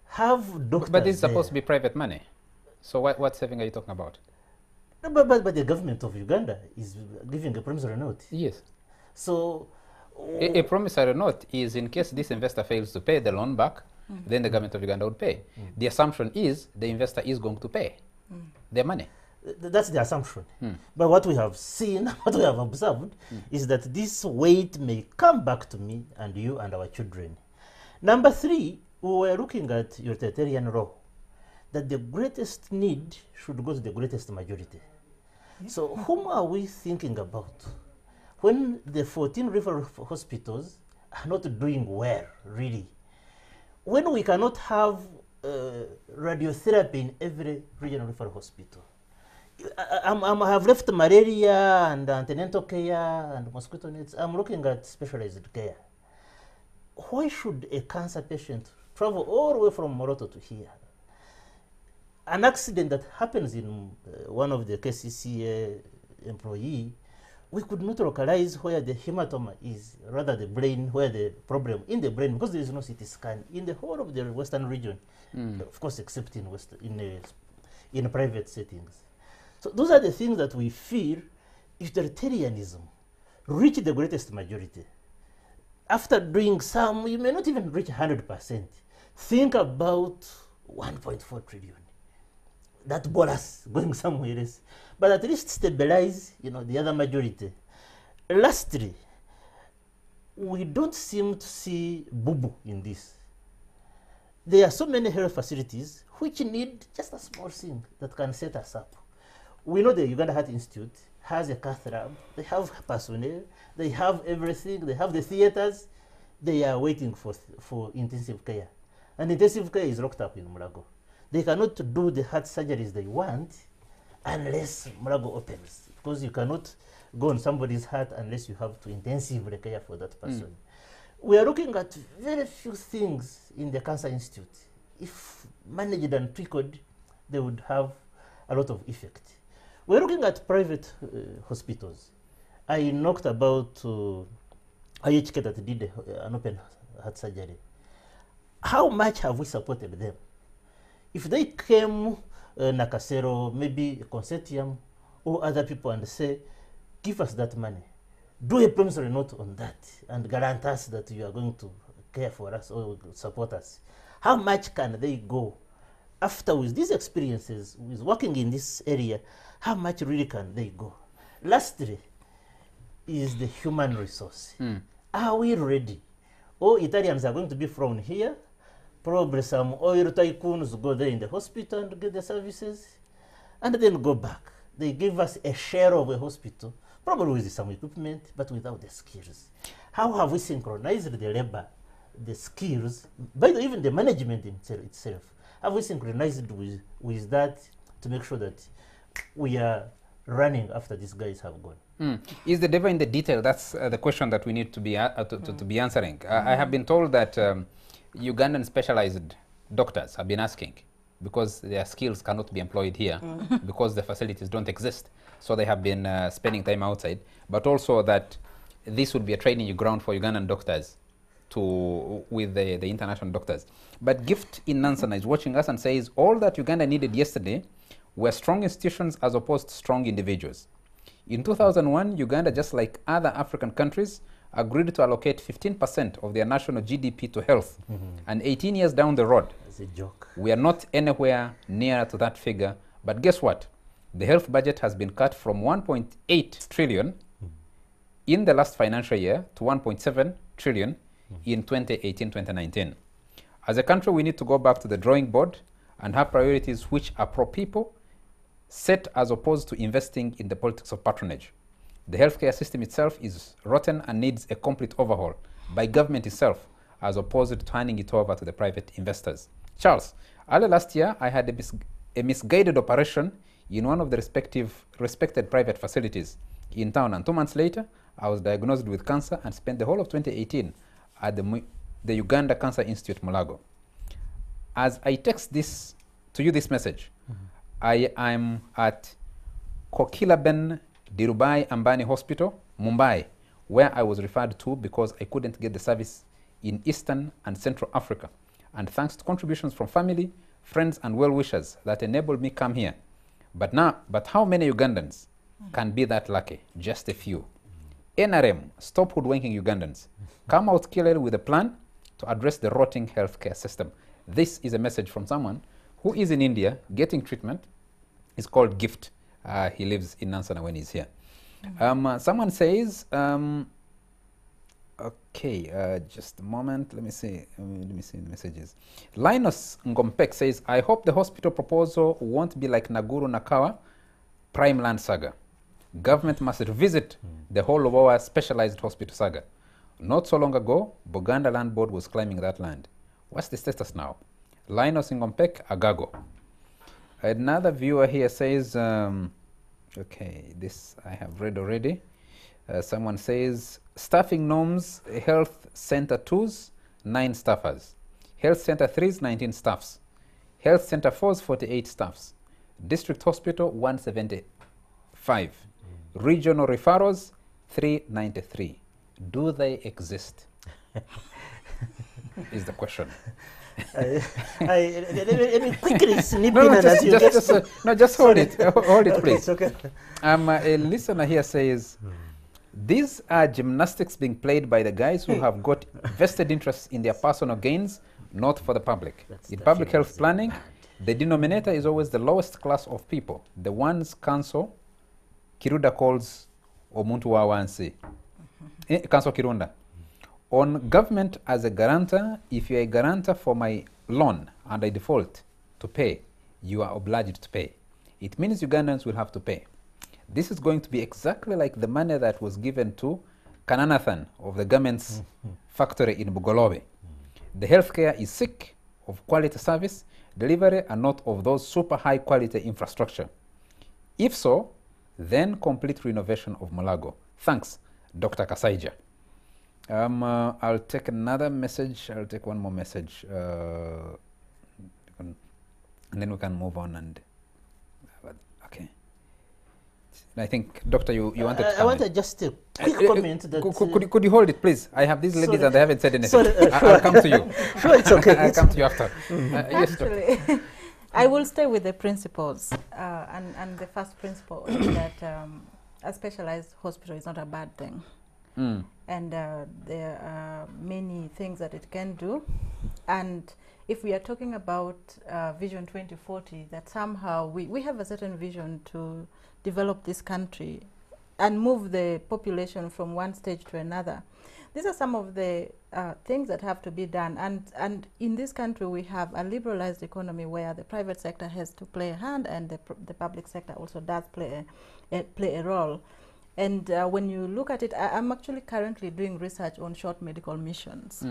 Have doctors. But this is supposed there. to be private money. So what saving are you talking about? No, but the government of Uganda is giving a promissory note. Yes. So A promissory note is in case this investor fails to pay the loan back, then the government of Uganda would pay. The assumption is the investor is going to pay their money. that's the assumption. But what we have seen, what we have observed, is that this weight may come back to me and you and our children. Number three, we were looking at utilitarian law, that the greatest need should go to the greatest majority. So whom are we thinking about? When the 14 referral hospitals are not doing well, really, when we cannot have radiotherapy in every regional referral hospital, I have left malaria and antenatal care and mosquito nets. I'm looking at specialized care. Why should a cancer patient travel all the way from Moroto to here? An accident that happens in one of the KCCA employee, we could not localize where the hematoma is, rather the brain, where the problem in the brain, because there is no CT scan in the whole of the western region, of course, except in private settings. So those are the things that we feel utilitarianism reach the greatest majority. After doing some, you may not even reach 100%. Think about 1.4 trillion. That bonus going somewhere else, but at least stabilize, the other majority. Lastly, we don't seem to see boo-boo in this. There are so many health facilities which need just a small thing that can set us up. We know the Uganda Heart Institute has a cath lab, they have personnel, they have everything, they have the theaters, they are waiting for intensive care. And intensive care is locked up in Mulago. They cannot do the heart surgeries they want unless Mulago opens, because you cannot go on somebody's heart unless you have to intensively care for that person. We are looking at very few things in the Cancer Institute. If managed and tweaked, they would have a lot of effect. We're looking at private hospitals. I knocked about IHK that did an open heart surgery. How much have we supported them? If they came, Nakasero, maybe a consortium or other people, and say, give us that money, do a promissory note on that, and guarantee us that you are going to care for us or support us, how much can they go? After with these experiences, with working in this area, how much really can they go? Lastly, is the human resource. Are we ready? All Italians are going to be from here. Probably some oil tycoons go there in the hospital and get the services, and then go back. They give us a share of a hospital, probably with some equipment, but without the skills. How have we synchronized the labor, the skills, by the, even the management itself? Have we synchronized with that to make sure that we are running after these guys have gone? Is the devil in the detail? That's the question that we need to be to be answering. I have been told that Ugandan specialized doctors have been asking, because their skills cannot be employed here because the facilities don't exist. So they have been spending time outside, but also that this would be a training ground for Ugandan doctors with the international doctors. But Gift in Nansana is watching us and says, all that Uganda needed yesterday were strong institutions as opposed to strong individuals. In 2001, Uganda, just like other African countries, agreed to allocate 15% of their national GDP to health. And 18 years down the road, It's a joke. we are not anywhere near to that figure. But guess what? The health budget has been cut from 1.8 trillion in the last financial year to 1.7 trillion in 2018-2019. As a country, we need to go back to the drawing board and have priorities which are pro-people, set as opposed to investing in the politics of patronage. The healthcare system itself is rotten and needs a complete overhaul by government itself, as opposed to handing it over to the private investors. Charles, early last year, I had a misguided operation in one of the respected private facilities in town, and 2 months later, I was diagnosed with cancer and spent the whole of 2018 at the Uganda Cancer Institute, Mulago. As I text this to you, this message, I am at Kokilaben Dhirubhai Ambani Hospital, Mumbai, where I was referred to because I couldn't get the service in Eastern and Central Africa. And thanks to contributions from family, friends, and well-wishers that enabled me come here. But how many Ugandans can be that lucky? Just a few. NRM, stop hoodwinking Ugandans. Come out clearly with a plan to address the rotting healthcare system. This is a message from someone who is in India getting treatment. It's called Gift. He lives in Nansana when he's here. Someone says, okay, just a moment. Let me see the messages. Linus Ngompek says, I hope the hospital proposal won't be like Naguru Nakawa Prime Land Saga. Government must revisit the whole Lubowa specialized hospital saga. Not so long ago, Buganda Land Board was claiming that land. What's the status now? Linus Ngompek, Agago. Another viewer here says, okay, this I have read already. Someone says, staffing norms, health center 2s, 9 staffers. Health center 3s, 19 staffs. Health center 4s, 48 staffs. District hospital, 175. Regional referrals, 393. Do they exist? Is the question. Let me quickly snip No, in and as you get... just hold it. Hold it, Okay, please. it's okay. A listener here says, these are gymnastics being played by the guys who have got vested interests in their personal gains, not for the public. In public health planning, the denominator is always the lowest class of people, the ones council Kiruda calls Omuntu wa wansi. Council Kirunda. On government as a guarantor, if you're a guarantor for my loan and I default to pay, you are obliged to pay. It means Ugandans will have to pay. This is going to be exactly like the money that was given to Kananathan of the government's factory in Bugolobe. The healthcare is sick of quality service delivery and not of those super high quality infrastructure. If so, then complete renovation of Mulago. Thanks, Dr. Kasaija. I'll take another message. I'll take one more message. And then we can move on. And okay. I think, Doctor, you wanted to comment. I wanted just a quick comment. That, could you hold it, please? I have these ladies sorry. and they haven't said anything. Sorry, I'll come to you. Sure, it's okay. I'll come to you after. Yes, Doctor. Actually, I will stay with the principles. And the first principle is that a specialized hospital is not a bad thing. And there are many things that it can do. And if we are talking about Vision 2040, that somehow we have a certain vision to develop this country and move the population from one stage to another. These are some of the things that have to be done. And in this country, we have a liberalized economy where the private sector has to play a hand and the public sector also does play a role. And when you look at it, I'm actually currently doing research on short medical missions.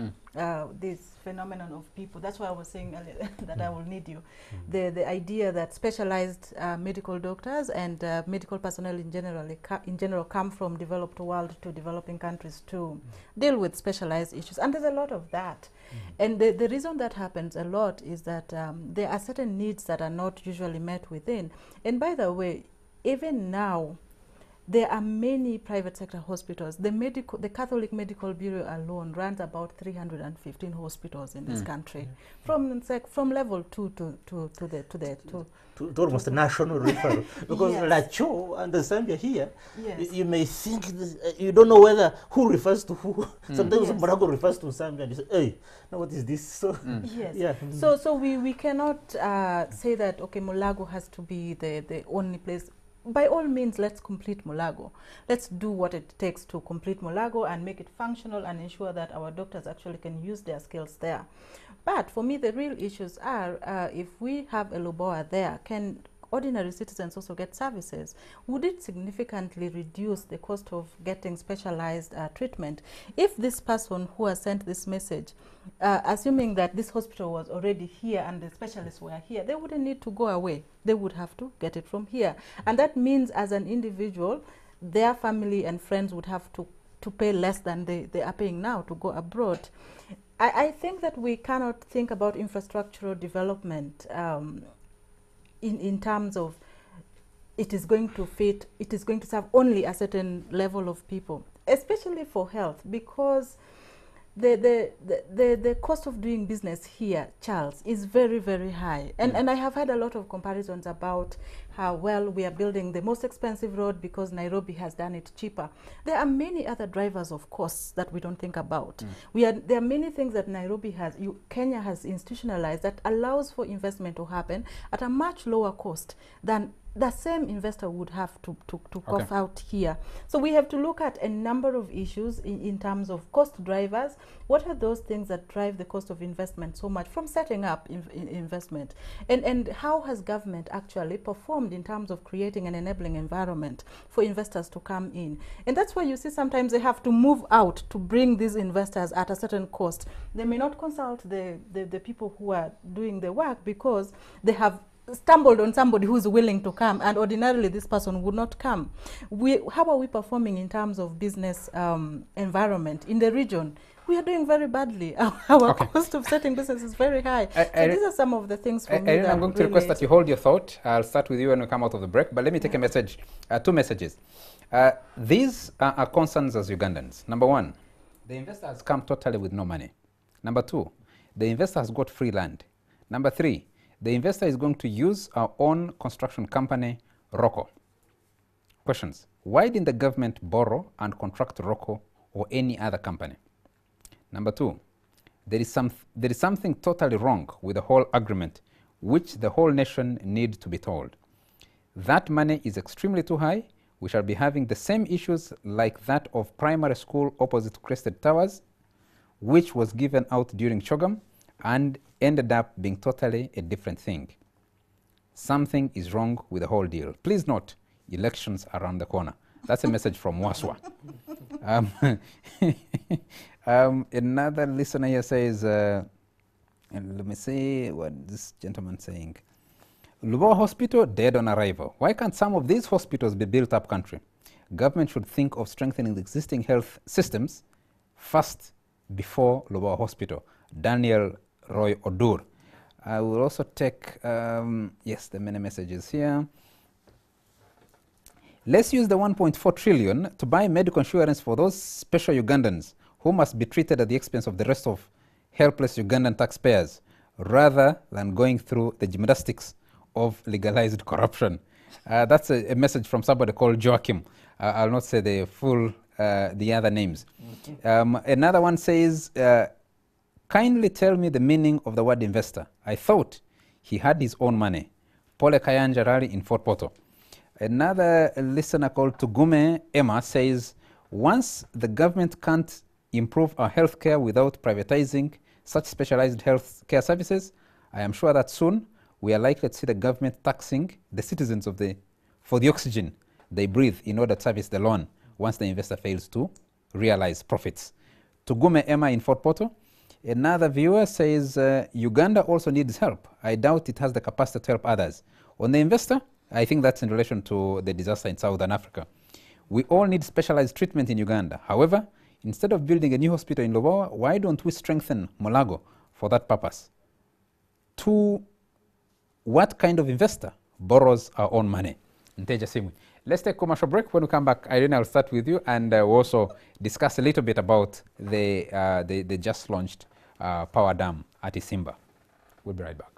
This phenomenon of people, that's why I was saying earlier that I will need you. The idea that specialized medical doctors and medical personnel in general come from developed world to developing countries to deal with specialized issues. And there's a lot of that. And the reason that happens a lot is that there are certain needs that are not usually met within. And by the way, even now, there are many private sector hospitals. The Catholic Medical Bureau alone runs about 315 hospitals in this country, from level 2 to almost a national referral. Because Yes. Lacho and the Zambia here, Yes. you may think this, you don't know whether who refers to who. Sometimes Yes. Morago refers to Zambia and you say, hey, now what is this? So Yes. yeah. So we cannot say that, okay, Mulago has to be the only place. By all means, let's complete Mulago. Let's do what it takes to complete Mulago and make it functional and ensure that our doctors actually can use their skills there. But for me, the real issues are if we have a Lubowa there, can ordinary citizens also get services? Would it significantly reduce the cost of getting specialized treatment? If this person who has sent this message, assuming that this hospital was already here and the specialists were here, they wouldn't need to go away. They would have to get it from here. And that means as an individual, their family and friends would have to pay less than they are paying now to go abroad. I think that we cannot think about infrastructural development in terms of it is going to serve only a certain level of people, especially for health, because the cost of doing business here, Charles, is very, very high. And I have had a lot of comparisons about how, well, we are building the most expensive road because Nairobi has done it cheaper. There are many other drivers of costs that we don't think about. There are many things that Kenya has institutionalized that allows for investment to happen at a much lower cost than the same investor would have to cough out here. So we have to look at a number of issues in terms of cost drivers. What are those things that drive the cost of investment so much from setting up investment? And how has government actually performed in terms of creating an enabling environment for investors to come in? And that's why you see sometimes they have to move out to bring these investors at a certain cost. They may not consult the people who are doing the work because they have stumbled on somebody who's willing to come, and ordinarily this person would not come. How are we performing in terms of business environment in the region? We are doing very badly. Our cost of setting business is very high. So these are some of the things for me that I'm going to request that you hold your thought. I'll start with you when we come out of the break, but let me take a message, two messages. These are concerns as Ugandans. Number one, the investor has come totally with no money. Number two, the investor has got free land. Number three, the investor is going to use our own construction company, Rocco. Questions. Why didn't the government borrow and contract Rocco or any other company? Number two, there is something totally wrong with the whole agreement, which the whole nation needs to be told. That money is extremely too high. We shall be having the same issues like that of primary school opposite Crested Towers, which was given out during Chogam and ended up being totally a different thing. Something is wrong with the whole deal. Please note, elections around the corner. That's a message from Waswa. Another listener here says, and let me see what this gentleman saying. Lubowa Hospital, dead on arrival. Why can't some of these hospitals be built up country? Government should think of strengthening the existing health systems first before Lubowa Hospital. Daniel Roy Odur. I will also take, yes, the many messages here. Let's use the 1.4 trillion to buy medical insurance for those special Ugandans who must be treated at the expense of the rest of helpless Ugandan taxpayers, rather than going through the gymnastics of legalized corruption. That's a message from somebody called Joachim. I'll not say the full, the other names. Another one says, kindly tell me the meaning of the word investor. I thought he had his own money. Pole Kayanja Rally in Fort Portal. Another listener called Tugume Emma says, once the government can't improve our healthcare without privatizing such specialized health care services, I am sure that soon we are likely to see the government taxing the citizens for the oxygen they breathe in order to service the loan once the investor fails to realize profits. Tugume Emma in Fort Portal. Another viewer says, Uganda also needs help. I doubt it has the capacity to help others. On the investor, I think that's in relation to the disaster in Southern Africa. We all need specialized treatment in Uganda. However, instead of building a new hospital in Lubowa, why don't we strengthen Mulago for that purpose? To what kind of investor borrows our own money? Nteja Simwi. Let's take a commercial break. When we come back, Irene, I'll start with you, and we'll also discuss a little bit about the just launched power dam at Isimba. We'll be right back.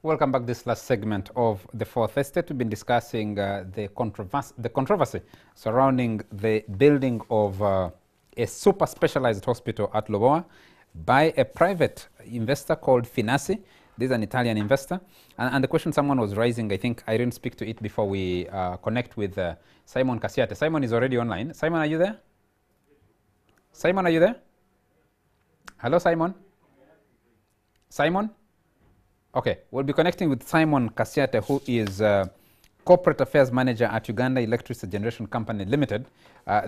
Welcome back to this last segment of the Fourth Estate. We've been discussing the controversy surrounding the building of a super specialized hospital at Lubowa by a private investor called Finassi. This is an Italian investor. And the question someone was raising, I think I didn't speak to it before we connect with Simon Kasiate. Simon is already online. Simon, are you there? Simon, are you there? Hello, Simon? Simon? Okay, we'll be connecting with Simon Kasiate, who is Corporate Affairs Manager at Uganda Electricity Generation Company Limited.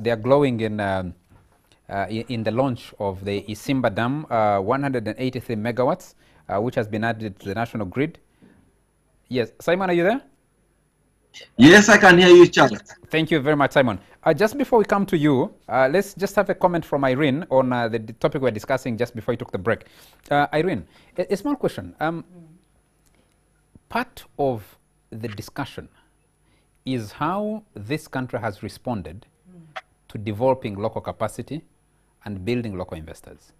They are glowing in the launch of the Isimba Dam, 183 megawatts, which has been added to the national grid. Yes, Simon, are you there? Yes, I can hear you, Charles. Thank you very much, Simon. Just before we come to you, let's just have a comment from Irene on the topic we're discussing just before you took the break. Irene, a small question. Part of the discussion is how this country has responded to developing local capacity and building local investors.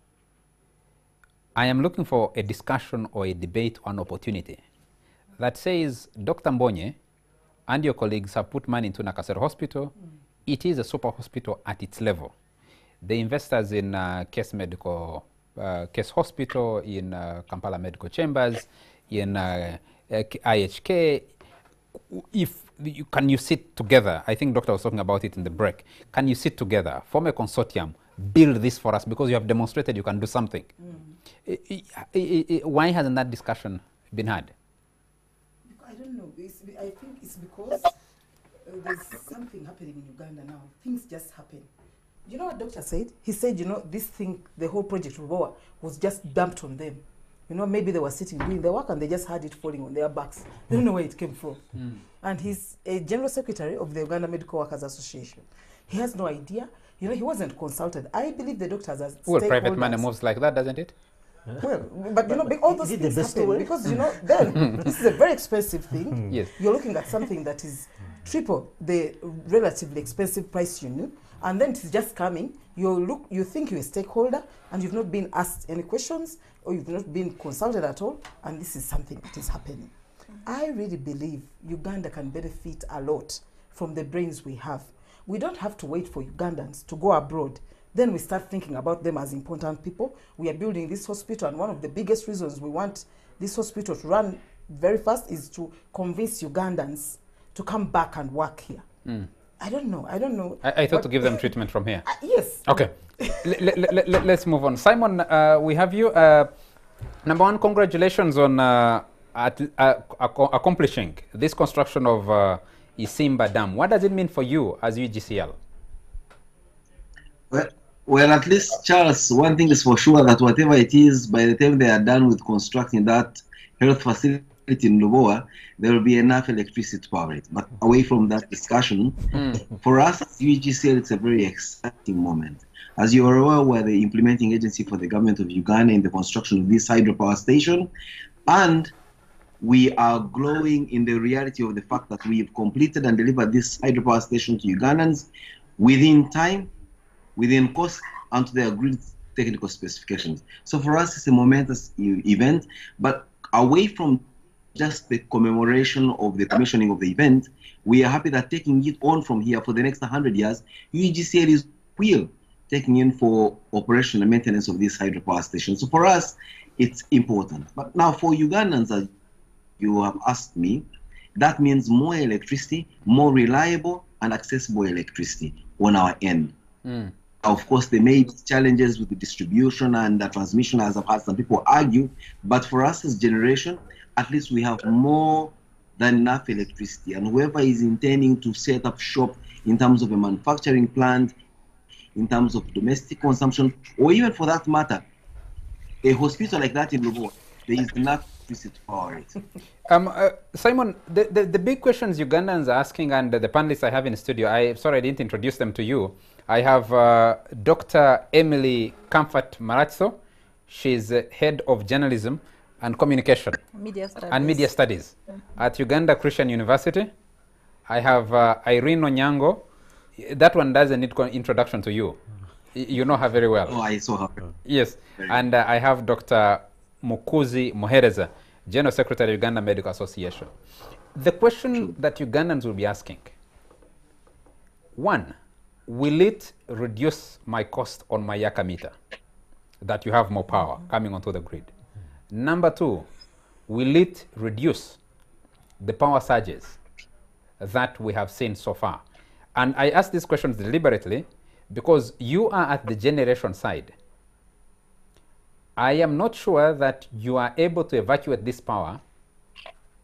I am looking for a discussion or a debate on opportunity that says, Dr. Mbonye and your colleagues have put money into Nakasero Hospital. It is a super hospital at its level. The investors in Case Hospital, in Kampala Medical Chambers, in IHK, can you sit together? I think Doctor was talking about it in the break. Can you sit together, form a consortium, build this for us, because you have demonstrated you can do something? Why hasn't that discussion been had? I don't know. I think it's because there's something happening in Uganda now. Things just happen. You know what Doctor said? He said, you know, this thing, the whole project Lubowa, was just dumped on them. You know, maybe they were sitting doing their work and they just had it falling on their backs. They don't know where it came from. And he's a general secretary of the Uganda Medical Workers Association. He has no idea. You know, he wasn't consulted. I believe the doctors are well, private money moves like that, doesn't it? Well, but you know, all those things happen because, you know, then this is a very expensive thing. Yes. You're looking at something that is triple the relatively expensive price you knew, and then it's just coming. You think you're a stakeholder and you've not been asked any questions or you've not been consulted at all, and this is something that is happening. I really believe Uganda can benefit a lot from the brains we have. We don't have to wait for Ugandans to go abroad. Then we start thinking about them as important people. We are building this hospital, and one of the biggest reasons we want this hospital to run very fast is to convince Ugandans to come back and work here. I don't know. I thought to give them treatment from here. Yes. Okay. Let's move on. Simon, we have you. Number one, congratulations on accomplishing this construction of Isimba Dam. What does it mean for you as UGCL? Well, at least, Charles, one thing is for sure, that whatever it is, by the time they are done with constructing that health facility in Lubowa, there will be enough electricity to power it. But away from that discussion, for us as UGCL, it's a very exciting moment. As you are aware, we're the implementing agency for the government of Uganda in the construction of this hydropower station, and we are glowing in the reality of the fact that we've completed and delivered this hydropower station to Ugandans within time, within cost, and to the agreed technical specifications. So for us, it's a momentous event, but away from just the commemoration of the commissioning of the event, we are happy that taking it on from here for the next 100 years, UGCL is will taking in for operation and maintenance of this hydropower station. So for us, it's important. But now for Ugandans, as you have asked me, that means more electricity, more reliable and accessible electricity on our end. Of course, there may be challenges with the distribution and the transmission, as I've had some people argue, but for us as generation, at least we have more than enough electricity. And whoever is intending to set up shop in terms of a manufacturing plant, in terms of domestic consumption, or even for that matter, a hospital like that in Lubowa, there is enough electricity to power it. Simon, the big questions Ugandans are asking, and the panelists I have in the studio, sorry I didn't introduce them to you. I have Dr. Emily Comfort Maratso. She's head of journalism and communication media studies at Uganda Christian University. I have Irene Onyango. That one doesn't need introduction to you. You know her very well. Oh, I saw her. Yes. And I have Dr. Mukuzi Muhereza, General Secretary of Uganda Medical Association. The question that Ugandans will be asking, one, will it reduce my cost on my Yaka meter that you have more power coming onto the grid? Number two, will it reduce the power surges that we have seen so far? And I ask these questions deliberately because you are at the generation side. I am not sure that you are able to evacuate this power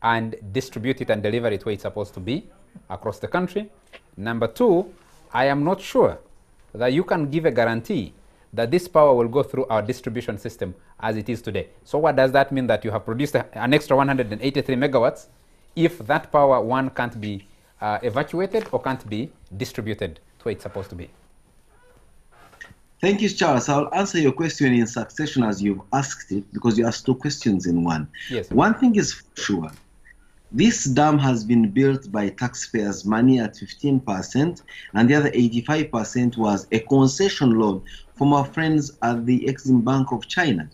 and distribute it and deliver it where it's supposed to be across the country. Number two, I am not sure that you can give a guarantee that this power will go through our distribution system as it is today. So what does that mean? That you have produced an extra 183 megawatts if that power, one, can't be evacuated or can't be distributed to where it's supposed to be? Thank you, Charles. I'll answer your question in succession as you've asked it, because you asked two questions in one. Yes. One thing is for sure. This dam has been built by taxpayers' money at 15%, and the other 85% was a concession loan from our friends at the Exim Bank of China.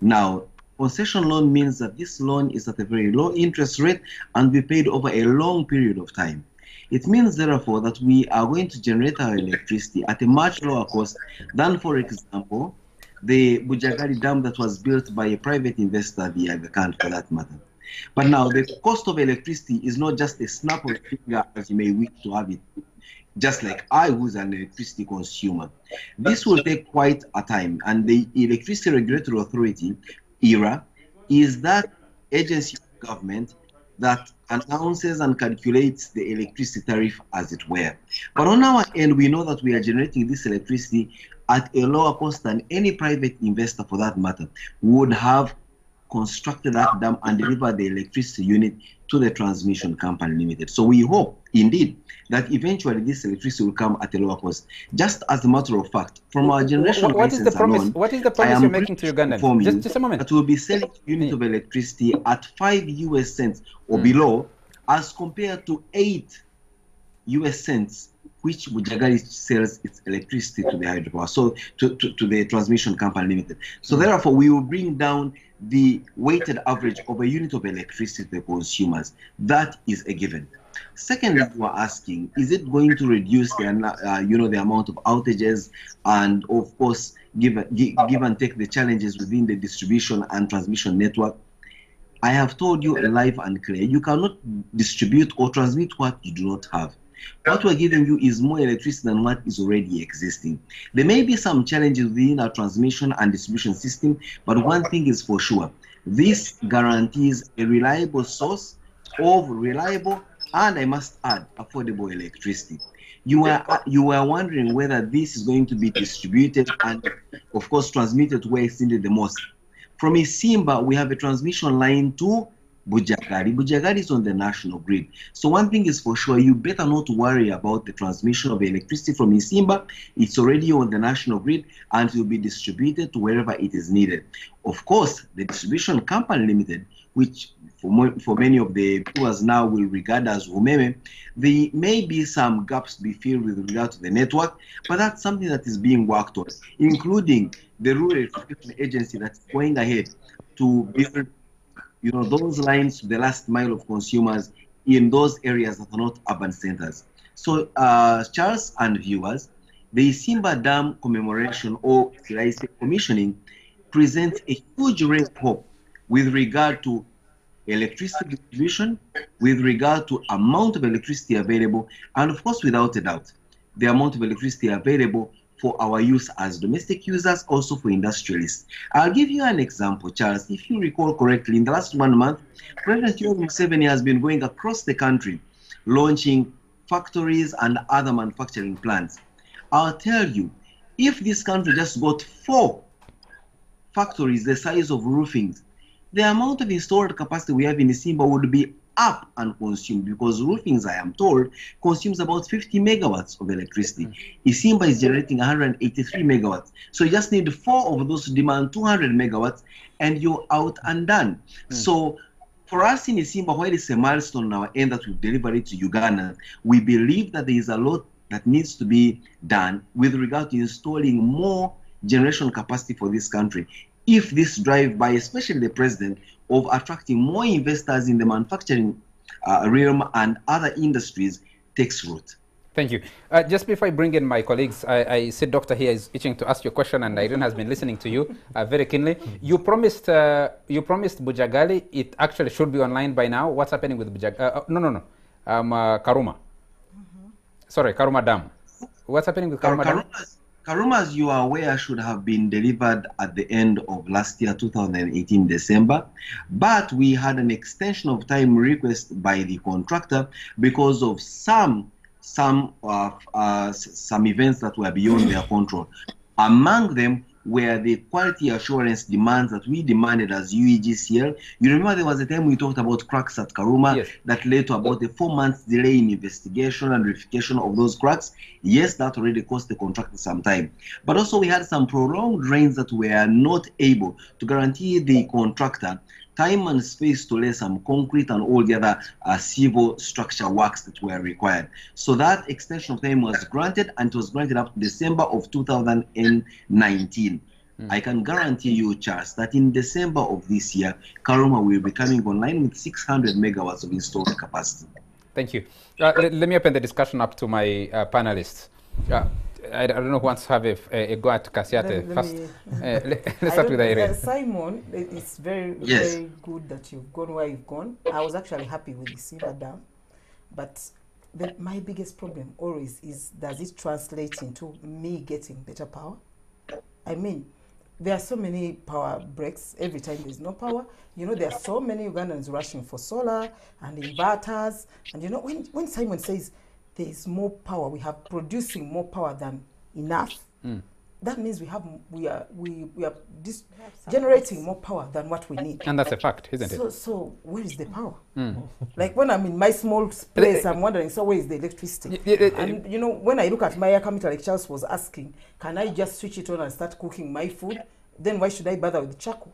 Now, concession loan means that this loan is at a very low interest rate and be paid over a long period of time. It means, therefore, that we are going to generate our electricity at a much lower cost than, for example, the Bujagali Dam that was built by a private investor, the Aga Khan, for that matter. But now, the cost of electricity is not just a snap of the finger as you may wish to have it, just like I, who's an electricity consumer. This will take quite a time, and the Electricity Regulatory Authority, ERA, is that agency of government that announces and calculates the electricity tariff, as it were. But on our end, we know that we are generating this electricity at a lower cost than any private investor, for that matter, would have constructed that dam and delivered the electricity unit to the transmission company limited. So we hope, indeed, that eventually this electricity will come at a lower cost. Just as a matter of fact, from our generation what is the promise? alone, What is the promise you're making to Ugandans? Just a moment. That we'll be selling a unit of electricity at 5 US cents or below, as compared to 8 US cents, which Bujagali sells its electricity to the hydropower, so to the transmission company limited. So therefore, we will bring down the weighted average of a unit of electricity to the consumers. That is a given. Secondly, you are asking, is it going to reduce the the amount of outages and, of course, give and take the challenges within the distribution and transmission network? I have told you live and clear, you cannot distribute or transmit what you do not have. What we're giving you is more electricity than what is already existing. There may be some challenges within our transmission and distribution system, but one thing is for sure, this guarantees a reliable source of reliable and, I must add, affordable electricity. You were wondering whether this is going to be distributed and, of course, transmitted where it's needed the most. From Isimba, we have a transmission line to Bujagali. Bujagali is on the national grid. So one thing is for sure, you better not worry about the transmission of electricity from Isimba. It's already on the national grid and it will be distributed to wherever it is needed. Of course, the distribution company limited, which for many of the viewers now will regard as Umeme, there may be some gaps to be filled with regard to the network, but that's something that is being worked on, including the Rural Electrification Agency that's going ahead to build those lines to the last mile of consumers in those areas that are not urban centers. So, Charles and viewers, the Isimba Dam commemoration, or should I say commissioning, presents a huge ray of hope with regard to electricity distribution, with regard to amount of electricity available, and of course, without a doubt, the amount of electricity available for our use as domestic users, also for industrialists. I'll give you an example, Charles. If you recall correctly, in the last 1 month, President Yoweri Museveni has been going across the country, launching factories and other manufacturing plants. I'll tell you, if this country just got 4 factories the size of roofings, the amount of installed capacity we have in Isimba would be up and consumed, because roofings, I am told, consumes about 50 megawatts of electricity. Isimba is generating 183 megawatts. So you just need 4 of those to demand 200 megawatts and you're out and done. So for us in Isimba, while it's a milestone on our end that we've delivered it to Uganda, we believe that there is a lot that needs to be done with regard to installing more generation capacity for this country. If this drive by, especially the president, of attracting more investors in the manufacturing realm and other industries takes root. Thank you. Just before I bring in my colleagues, I see Doctor here is itching to ask you a question, and Irene has been listening to you very keenly. You promised Bujagali it actually should be online by now. What's happening with Bujagali? Karuma. Sorry, Karuma Dam. What's happening with Karuma Dam? Karuma, as you are aware, should have been delivered at the end of last year, 2018 December, but we had an extension of time request by the contractor because of some events that were beyond their control. Among them were the quality assurance demands that we demanded as UEGCL. You remember there was a time we talked about cracks at Karuma. Yes. That led to about a 4-month delay in investigation and verification of those cracks. Yes, that already cost the contractor some time. But also we had some prolonged rains that were not able to guarantee the contractor time and space to lay some concrete and all the other civil structure works that were required. So that extension of time was granted, and it was granted up to December of 2019. I can guarantee you, Charles, that in December of this year, Karuma will be coming online with 600 megawatts of installed capacity. Thank you. Let me open the discussion up to my panelists. I don't know who wants to have a go at Kasiate first. Let's start with Irene. Simon, it's very good that you've gone where you've gone. I was actually happy with the Simba Dam, but my biggest problem always is, does it translate into me getting better power? I mean, there are so many power breaks every time there's no power. You know, there are so many Ugandans rushing for solar and inverters. And you know, when Simon says there is more power, we have producing more power than enough, that means we are generating more power than what we need. And that's a fact, isn't it? So where is the power? Like when I'm in my small place, I'm wondering, so where is the electricity? And you know, when I look at my air computer, like Charles was asking, can I just switch it on and start cooking my food? Then why should I bother with charcoal?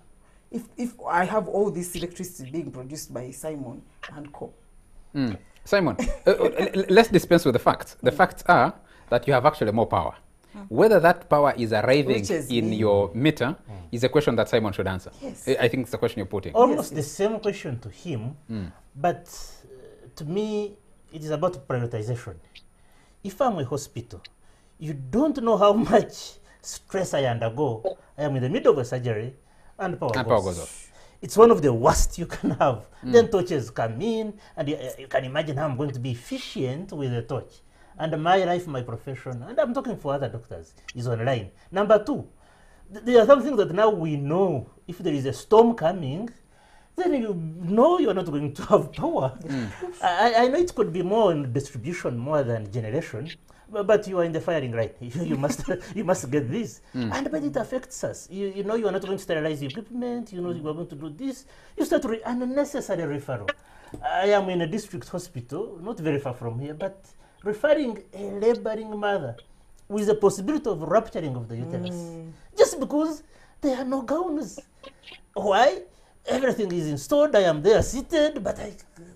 If I have all this electricity being produced by Simon and Co. Simon, let's dispense with the facts. The facts are that you have actually more power. Whether that power is arriving in your meter is a question that Simon should answer. Yes. I think it's the question you're putting. Almost the same question to him, but to me, it is about prioritization. If I'm a hospital, you don't know how much stress I undergo. I am in the middle of a surgery and power goes off. It's one of the worst you can have. Then torches come in, and you can imagine how I'm going to be efficient with a torch. And my life, my profession, and I'm talking for other doctors, is online. Number two, there are some things that now we know. If there is a storm coming, then you know you're not going to have power. I know it could be more in distribution more than generation, but you are in the firing line. You must get this. And but it affects us. You know you are not going to sterilize the equipment. You know you are going to do this. You start unnecessary referral. I am in a district hospital, not very far from here, but referring a laboring mother with the possibility of rupturing of the uterus, just because there are no gowns. Why? Everything is installed, I am there seated, but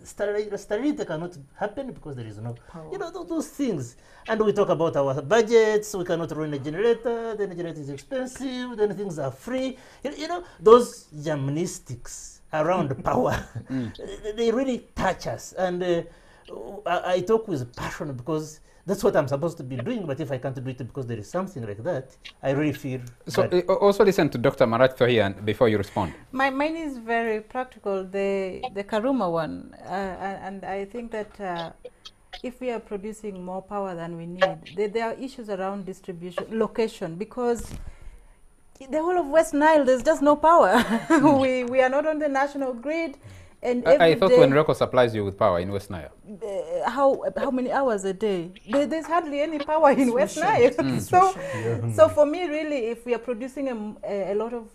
sterility cannot happen because there is no power. You know, those things. And we talk about our budgets, we cannot run a generator, then the generator is expensive, then things are free. You know, those gymnastics around power, they really touch us. And I talk with passion because that's what I'm supposed to be doing, but if I can't do it because there is something like that, I really feel so. Also listen to Dr. Maratho here before you respond. Mine is very practical, the Karuma one, and I think that if we are producing more power than we need, there are issues around distribution, location, because the whole of West Nile, there's just no power. we are not on the national grid. And I thought when Reko supplies you with power in West Nile. How many hours a day? There's hardly any power in West Nile. So for me, really, if we are producing a lot of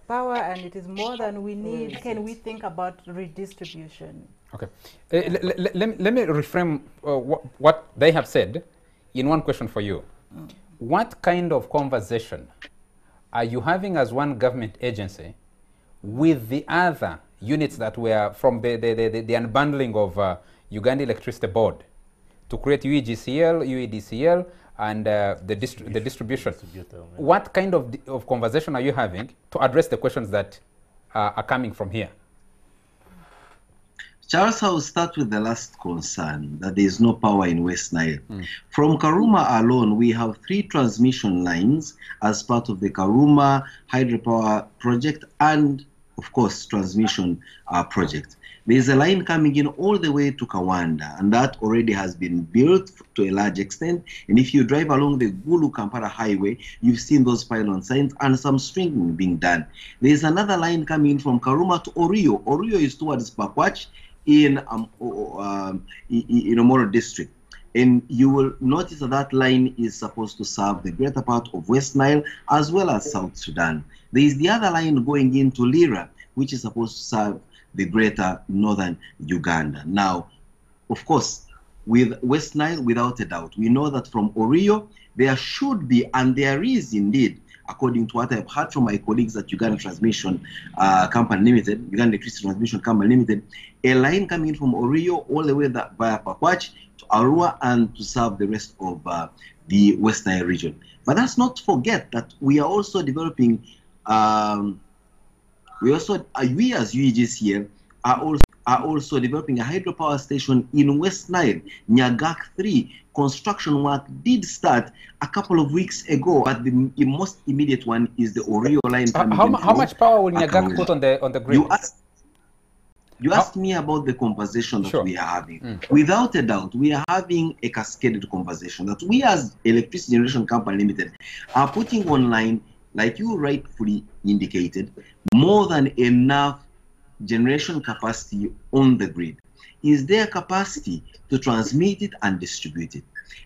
power and it is more than we need, can we think about redistribution? Okay. Let me reframe what they have said in one question for you. What kind of conversation are you having as one government agency with the other units that were from the unbundling of Uganda Electricity Board to create UEGCL, UEDCL, and the distribution? What kind of conversation are you having to address the questions that are coming from here? Charles, I will start with the last concern, that there is no power in West Nile. From Karuma alone, we have 3 transmission lines as part of the Karuma hydropower project and of course, transmission project. There's a line coming in all the way to Kawanda, and that already has been built to a large extent. And if you drive along the Gulu-Kampala highway, you've seen those pylon signs and some stringing being done. There's another line coming from Karuma to Orio. Orio is towards Pakwach in Omoro district. And you will notice that that line is supposed to serve the greater part of West Nile as well as South Sudan. There is the other line going into Lira, which is supposed to serve the greater northern Uganda. Now, of course, with West Nile, without a doubt, we know that from Orio, there should be, and there is indeed, according to what I've heard from my colleagues at Uganda Transmission Company Limited, Uganda Electricity Transmission Company Limited, a line coming from Orio all the way via Pakwach to Arua and to serve the rest of the West Nile region. But let's not forget that we are also developing, we as UEGs here are also developing a hydropower station in West Nile, Nyagak 3. Construction work did start a couple of weeks ago, but the most immediate one is the Orio line. How much power will Nyagak put on the grid? You asked me about the conversation that we are having. Without a doubt, we are having a cascaded conversation that we as Electricity Generation Company Limited are putting online, like you rightfully indicated, more than enough generation capacity on the grid. Is there capacity to transmit it and distribute it?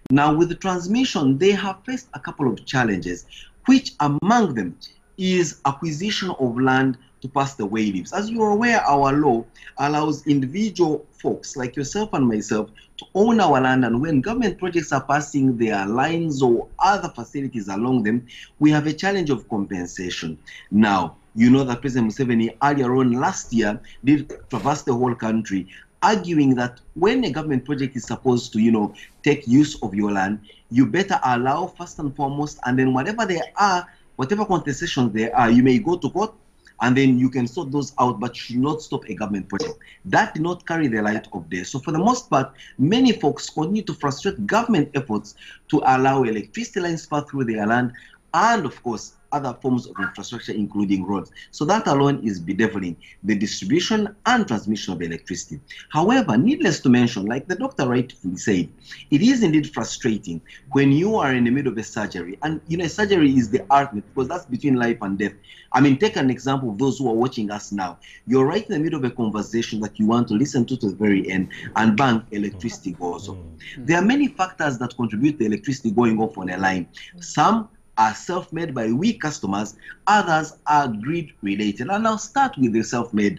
Now, with the transmission, they have faced a couple of challenges, which among them is acquisition of land to pass the way leaves. As you're aware, our law allows individual folks like yourself and myself to own our land, and when government projects are passing their lines or other facilities along them, we have a challenge of compensation. Now, you know that President Museveni earlier on last year did traverse the whole country arguing that when a government project is supposed to, take use of your land, you better allow first and foremost, and then whatever contestations there are, you may go to court, and then you can sort those out, but should not stop a government project. That did not carry the light of day. So for the most part, many folks continue to frustrate government efforts to allow electricity lines to pass through their land, and of course, other forms of infrastructure, including roads. So that alone is bedeviling the distribution and transmission of electricity. However, needless to mention, like the doctor rightfully said, it is indeed frustrating when you are in the middle of a surgery. And surgery is the art, because that's between life and death. I mean, take an example of those who are watching us now. You're right in the middle of a conversation that you want to listen to the very end, and bang, electricity goes off. There are many factors that contribute to electricity going off on a line. Some are self-made by we customers, others are grid-related. And I'll start with the self-made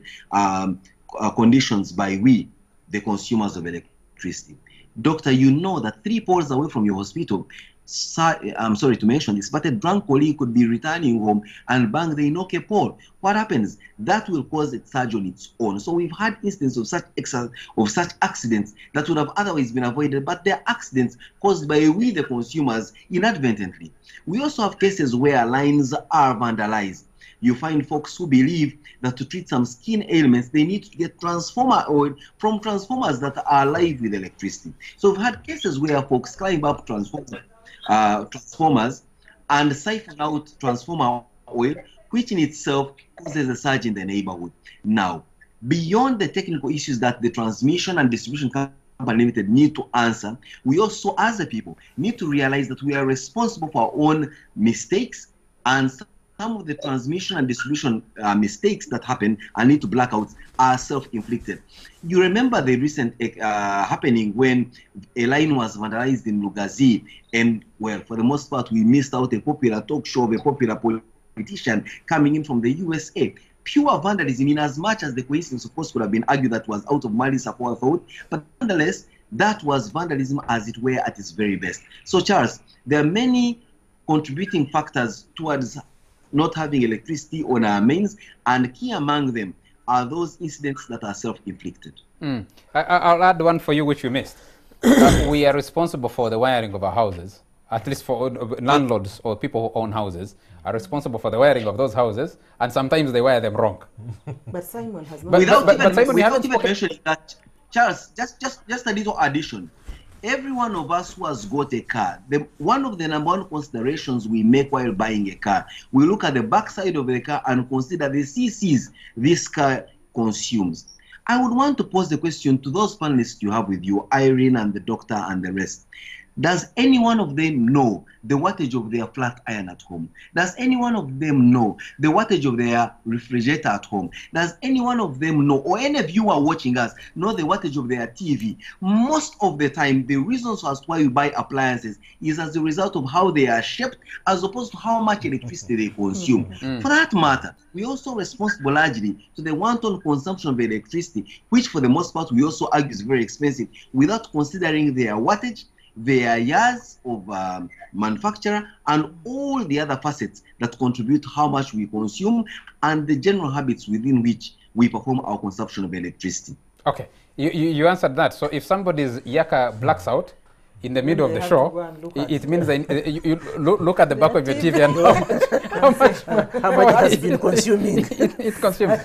conditions by we, the consumers of electricity. Doctor, you know that 3 poles away from your hospital, I'm sorry to mention this, but a drunk colleague could be returning home and bang, they knock a pole. What happens? That will cause a surge on its own. So we've had instances of such accidents that would have otherwise been avoided, but they're accidents caused by we, the consumers, inadvertently. We also have cases where lines are vandalized. You find folks who believe that to treat some skin ailments, they need to get transformer oil from transformers that are alive with electricity. So we've had cases where folks climb up transformers and siphon out transformer oil, which in itself causes a surge in the neighborhood. Now, beyond the technical issues that the transmission and distribution company limited need to answer, we also, as a people, need to realize that we are responsible for our own mistakes, and some of the transmission and distribution mistakes that happen and lead to blackouts are self-inflicted. You remember the recent happening when a line was vandalized in Lugazi, and, well, for the most part, we missed out a popular talk show of a popular politician coming in from the USA. Pure vandalism, in as much as the coincidence, of course, could have been argued that was out of malice aforethought, but nonetheless, that was vandalism, as it were, at its very best. So, Charles, there are many contributing factors towards not having electricity on our mains, and key among them are those incidents that are self-inflicted. I'll add one for you which you missed. We are responsible for the wiring of our houses, at least for landlords or people who own houses are responsible for the wiring of those houses, and sometimes they wire them wrong. But Simon has not. Without Simon, even mentioning that, Charles, just a little addition. every one of us who has got a car, one of the number one considerations we make while buying a car, we look at the backside of the car and consider the CCs this car consumes. I would want to pose the question to those panelists you have with you, Irene and the doctor and the rest. Does any one of them know the wattage of their flat iron at home? Does any one of them know the wattage of their refrigerator at home? Does any one of them know, or any of you who are watching us, know the wattage of their TV? Most of the time, the reasons as to why we buy appliances is as a result of how they are shaped, as opposed to how much electricity they consume. For that matter, we also responsible largely to the wanton consumption of electricity, which for the most part we also argue is very expensive, without considering their wattage, their years of manufacturer, and all the other facets that contribute to how much we consume and the general habits within which we perform our consumption of electricity. Okay, you answered that. So if somebody's yaka blacks out in the middle of the show, it means that you look at the back of your TV and how much has been consuming. it consumes.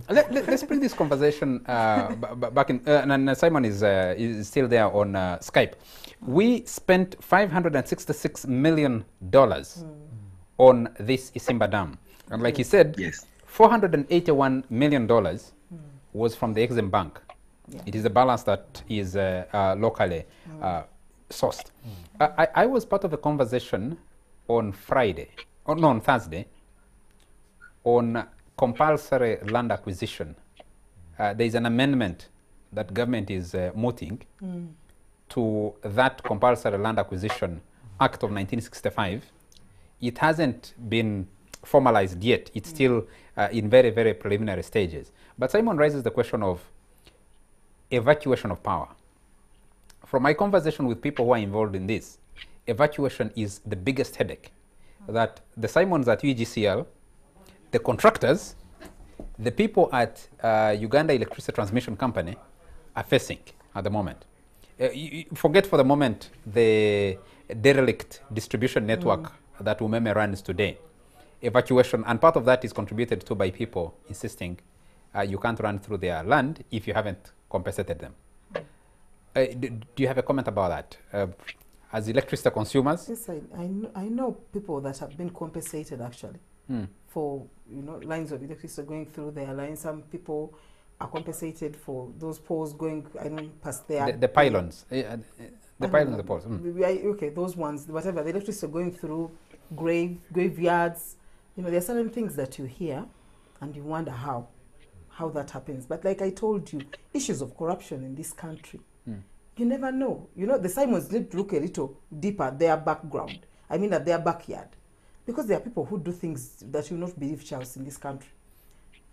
Let's bring this conversation back in. And Simon is still there on Skype. We spent $566 million on this Isimba Dam. And like he said, Yes. $481 million was from the Exim Bank. Yeah. It is the balance that is locally sourced. I was part of a conversation on on Thursday, on compulsory land acquisition. There is an amendment that government is mooting to that Compulsory Land Acquisition Act of 1965. It hasn't been formalized yet. It's still in very, very preliminary stages. But Simon raises the question of evacuation of power. From my conversation with people who are involved in this, evacuation is the biggest headache that the Simons at UGCL, the contractors, the people at Uganda Electricity Transmission Company are facing at the moment. Forget for the moment the derelict distribution network that Umeme runs today. Evacuation, and part of that is contributed to by people insisting you can't run through their land if you haven't compensated them. Do you have a comment about that? As electricity consumers? Yes, I know people that have been compensated actually for lines of electricity going through their lines. Some people are compensated for those poles going past their the pylons. The pylons, the poles. Okay, those ones, whatever, the electricity going through graveyards. There are certain things that you hear and you wonder how that happens. But like I told you, issues of corruption in this country, you never know. The Simons need to look a little deeper at their background. I mean at their backyard. Because there are people who do things that you will not believe, Charles, in this country.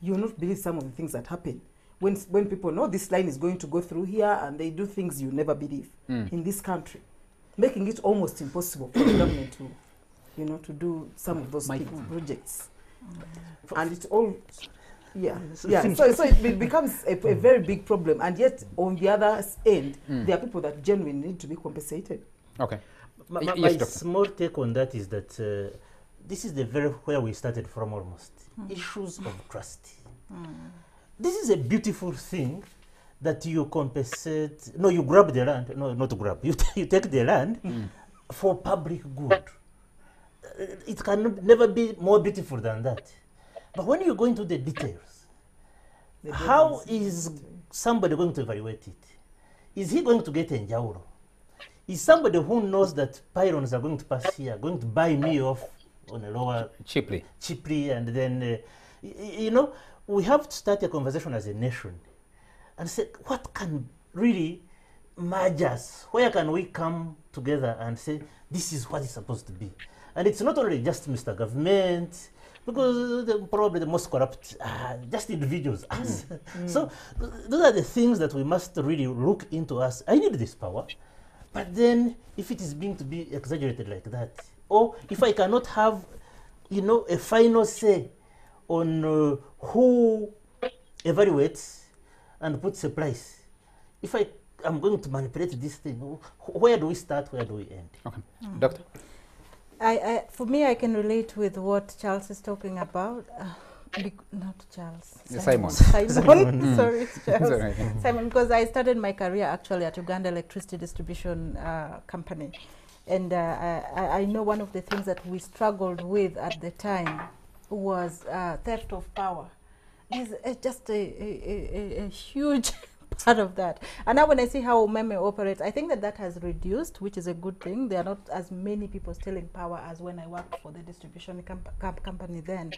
You will not believe some of the things that happen. When people know this line is going to go through here and they do things you never believe in this country, making it almost impossible for the government to do some of those projects. And it's all, so it becomes a very big problem. And yet, on the other end, there are people that genuinely need to be compensated. Okay. My small take on that is that this is where we started from almost. Issues of trust. This is a beautiful thing that you compensate. No, you grab the land. No, not grab. You take the land for public good. It can never be more beautiful than that. But when you go into the details, how is somebody going to evaluate it? Is he going to get Njauro? Is somebody who knows that pylons are going to pass here going to buy me off on a lower cheaply, and then we have to start a conversation as a nation and say what can really merge us? Where can we come together and say this is what it's supposed to be? And it's not only just Mr. Government, because probably the most corrupt are just individuals, us. So those are the things that we must really look into us. I need this power, but then if it is being to be exaggerated like that, or if I cannot have, a final say on who evaluates and puts a price, if I'm going to manipulate this thing, where do we start, where do we end? Okay. Doctor? For me, I can relate with what Charles is talking about. Not Charles. Simon. Simon. Sorry, It's Charles. all right. Simon, because I started my career actually at Uganda Electricity Distribution Company. And I know one of the things that we struggled with at the time was theft of power. It's just a huge part of that. And now when I see how Meme operates, I think that has reduced, which is a good thing. There are not as many people stealing power as when I worked for the distribution company then.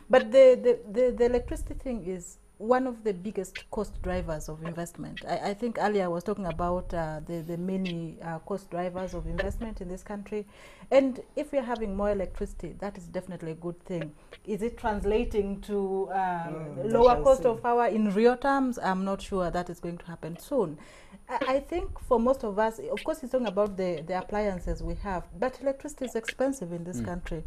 But the electricity thing is one of the biggest cost drivers of investment. I think earlier I was talking about the many cost drivers of investment in this country. And if we're having more electricity, that is definitely a good thing. Is it translating to lower cost of power in real terms? I'm not sure that is going to happen soon. I think for most of us, of course, he's talking about the appliances we have, but electricity is expensive in this country.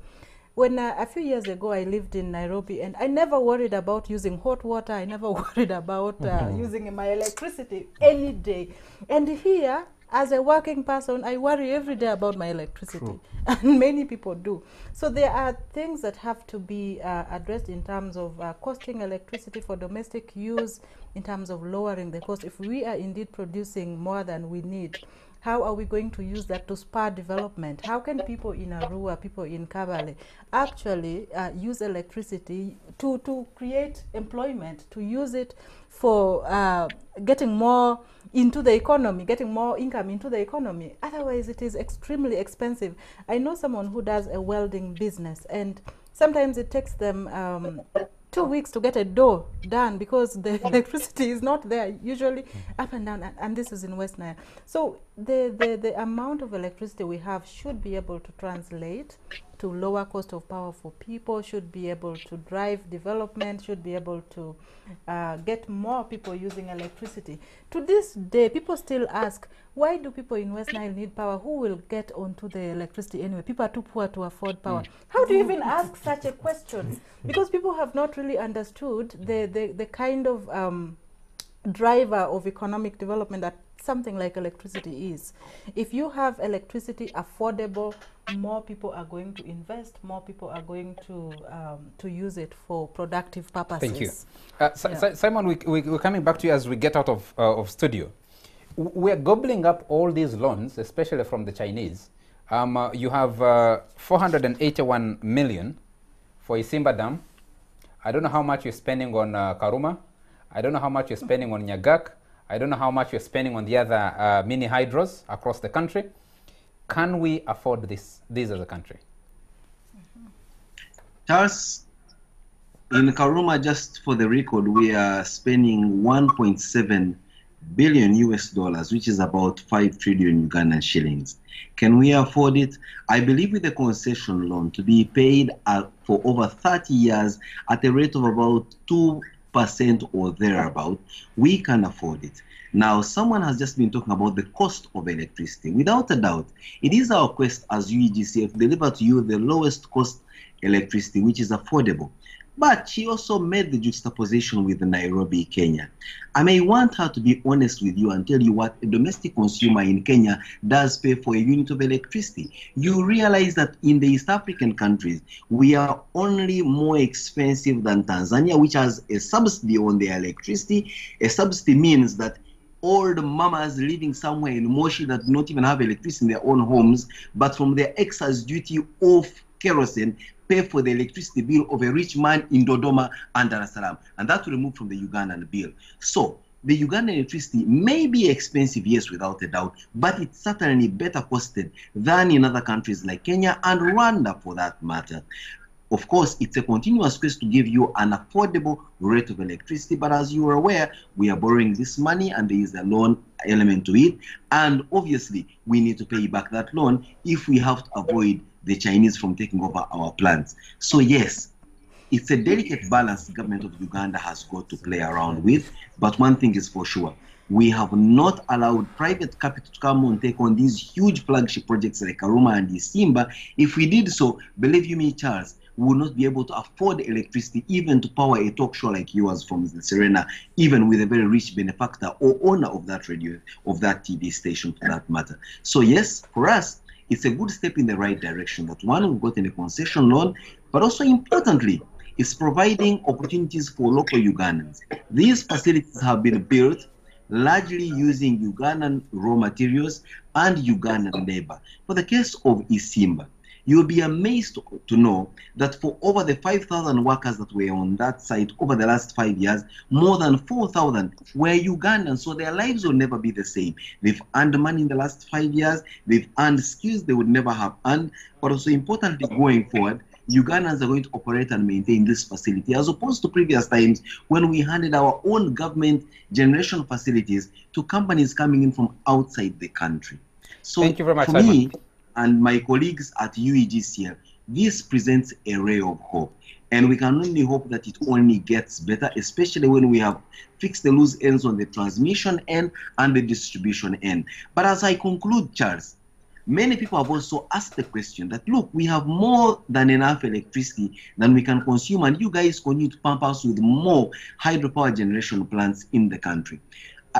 When a few years ago I lived in Nairobi, and I never worried about using hot water, I never worried about using my electricity any day. And here, as a working person, I worry every day about my electricity. True. And many people do. So there are things that have to be addressed in terms of costing electricity for domestic use, in terms of lowering the cost. If we are indeed producing more than we need, how are we going to use that to spur development? How can people in Arua, people in Kabale actually use electricity to create employment, to use it for getting more into the economy, getting more income into the economy? Otherwise, it is extremely expensive. I know someone who does a welding business, and sometimes it takes them 2 weeks to get a door done because the electricity is not there, usually up and down, and this is in West Nile. So the amount of electricity we have should be able to translate to lower cost of power for people, should be able to drive development, should be able to get more people using electricity. To this day, people still ask, why do people in West Nile need power? Who will get onto the electricity anyway? People are too poor to afford power. How do you even ask such a question? Because people have not really understood the kind of driver of economic development that something like electricity is. If you have electricity affordable, more people are going to invest, more people are going to use it for productive purposes. Thank you. Simon, we're coming back to you as we get out of studio. We're gobbling up all these loans, especially from the Chinese. You have 481 million for Isimba Dam. I don't know how much you're spending on Karuma. I don't know how much you're spending on Nyagak. I don't know how much you're spending on the other mini hydros across the country. Can we afford these as a country? Charles, in Karuma, just for the record, we are spending 1.7 billion US dollars, which is about 5 trillion Ugandan shillings. Can we afford it? I believe with the concession loan to be paid for over 30 years at a rate of about 2% or thereabout, we can afford it. Now, someone has just been talking about the cost of electricity. Without a doubt, it is our quest as UEGCF to deliver to you the lowest cost electricity, which is affordable. But she also made the juxtaposition with Nairobi, Kenya. I may want her to be honest with you and tell you what a domestic consumer in Kenya does pay for a unit of electricity. You realize that in the East African countries, we are only more expensive than Tanzania, which has a subsidy on their electricity. A subsidy means that old mamas living somewhere in Moshi that do not even have electricity in their own homes, but from their excise duty of kerosene, pay for the electricity bill of a rich man in Dodoma and Dar es Salaam, and that will remove from the Ugandan bill. So the Ugandan electricity may be expensive, yes, without a doubt, but it's certainly better costed than in other countries like Kenya and Rwanda, for that matter. Of course, it's a continuous quest to give you an affordable rate of electricity, but as you are aware, we are borrowing this money and there is a loan element to it, and obviously we need to pay back that loan if we have to avoid the Chinese from taking over our plants. So yes, it's a delicate balance the government of Uganda has got to play around with, but one thing is for sure, we have not allowed private capital to come and take on these huge flagship projects like Karuma and Isimba. If we did so, believe you me, Charles, we will not be able to afford electricity even to power a talk show like yours from Serena, even with a very rich benefactor or owner of that radio, of that TV station for that matter. So yes, for us, it's a good step in the right direction that one, we've gotten a concession loan, but also importantly, is providing opportunities for local Ugandans. These facilities have been built largely using Ugandan raw materials and Ugandan labor. For the case of Isimba, you'll be amazed to know that for over the 5,000 workers that were on that site over the last 5 years, more than 4,000 were Ugandans, so their lives will never be the same. They've earned money in the last 5 years, they've earned skills they would never have earned, but also importantly going forward, Ugandans are going to operate and maintain this facility, as opposed to previous times when we handed our own government generation facilities to companies coming in from outside the country. So thank you very much, for Simon. me and my colleagues at UEGCL, this presents a ray of hope. And we can only hope that it only gets better, especially when we have fixed the loose ends on the transmission end and the distribution end. But as I conclude, Charles, many people have also asked the question that, look, we have more than enough electricity than we can consume, and you guys continue to pump us with more hydropower generation plants in the country.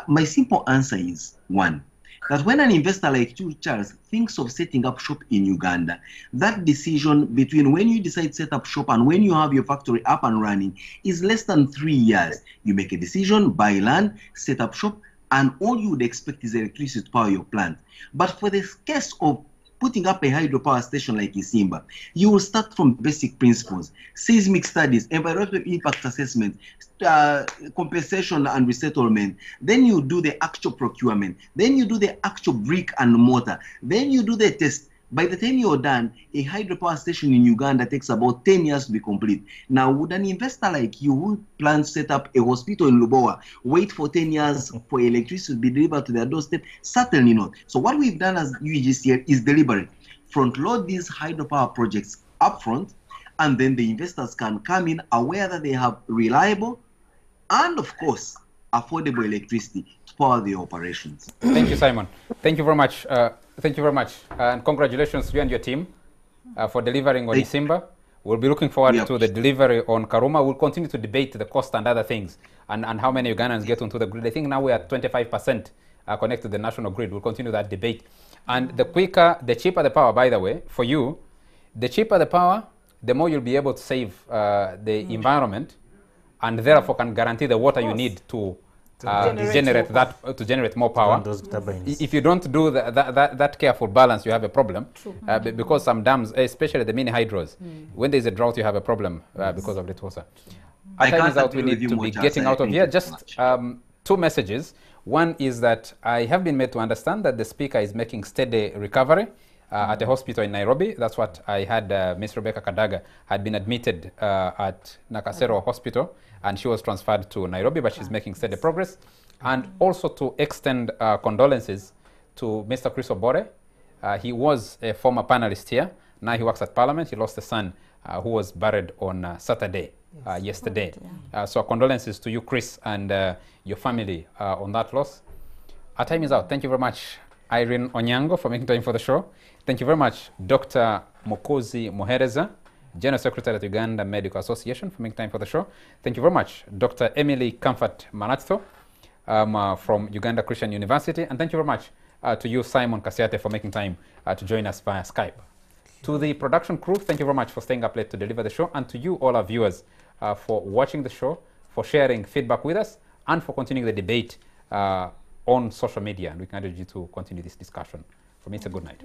My simple answer is, one, that when an investor like you, Charles, thinks of setting up shop in Uganda, that decision between when you decide to set up shop and when you have your factory up and running is less than 3 years. You make a decision, buy land, set up shop, and all you would expect is electricity to power your plant. But for the case of putting up a hydropower station like Isimba, you will start from basic principles: seismic studies, environmental impact assessment, compensation and resettlement. Then you do the actual procurement. Then you do the actual brick and mortar. Then you do the test. By the time you're done, a hydropower station in Uganda takes about 10 years to be complete. Now, would an investor like you who plans to set up a hospital in Lubowa wait for 10 years for electricity to be delivered to their doorstep? Certainly not. So what we've done as UEGCL is deliberate. Front load these hydropower projects upfront, and then the investors can come in aware that they have reliable and, of course, affordable electricity to power their operations. Thank you, Simon. Thank you very much. Thank you very much. And congratulations to you and your team for delivering on Isimba. We'll be looking forward to the delivery on Karuma. We'll continue to debate the cost and other things and how many Ugandans get onto the grid. I think now we're at 25% connected to the national grid. We'll continue that debate. And the quicker, the cheaper the power, by the way, for you, the cheaper the power, the more you'll be able to save the environment, and therefore can guarantee the water you need to generate more power. If you don't do that careful balance, you have a problem. Because some dams, especially the mini hydros, when there's a drought, you have a problem because of the water. Time is out. We need to be getting out of here. Just two messages. One is that I have been made to understand that the speaker is making steady recovery at a hospital in Nairobi. That's what I had. Miss Rebecca Kadaga had been admitted at Nakasero Hospital, and she was transferred to Nairobi, but she's making steady progress. And also to extend condolences to Mr. Chris Obore. He was a former panelist here. Now he works at Parliament. He lost a son who was buried on Saturday, yesterday. So condolences to you, Chris, and your family on that loss. Our time is out. Thank you very much, Irene Onyango, for making time for the show. Thank you very much, Dr. Mukozi Muhereza, General Secretary at Uganda Medical Association, for making time for the show. Thank you very much, Dr. Emily Comfort Manatho from Uganda Christian University. And thank you very much to you, Simon Kasiate, for making time to join us via Skype. To the production crew, thank you very much for staying up late to deliver the show. And to you, all our viewers, for watching the show, for sharing feedback with us, and for continuing the debate on social media. And we encourage you to continue this discussion. For me, it's a good night.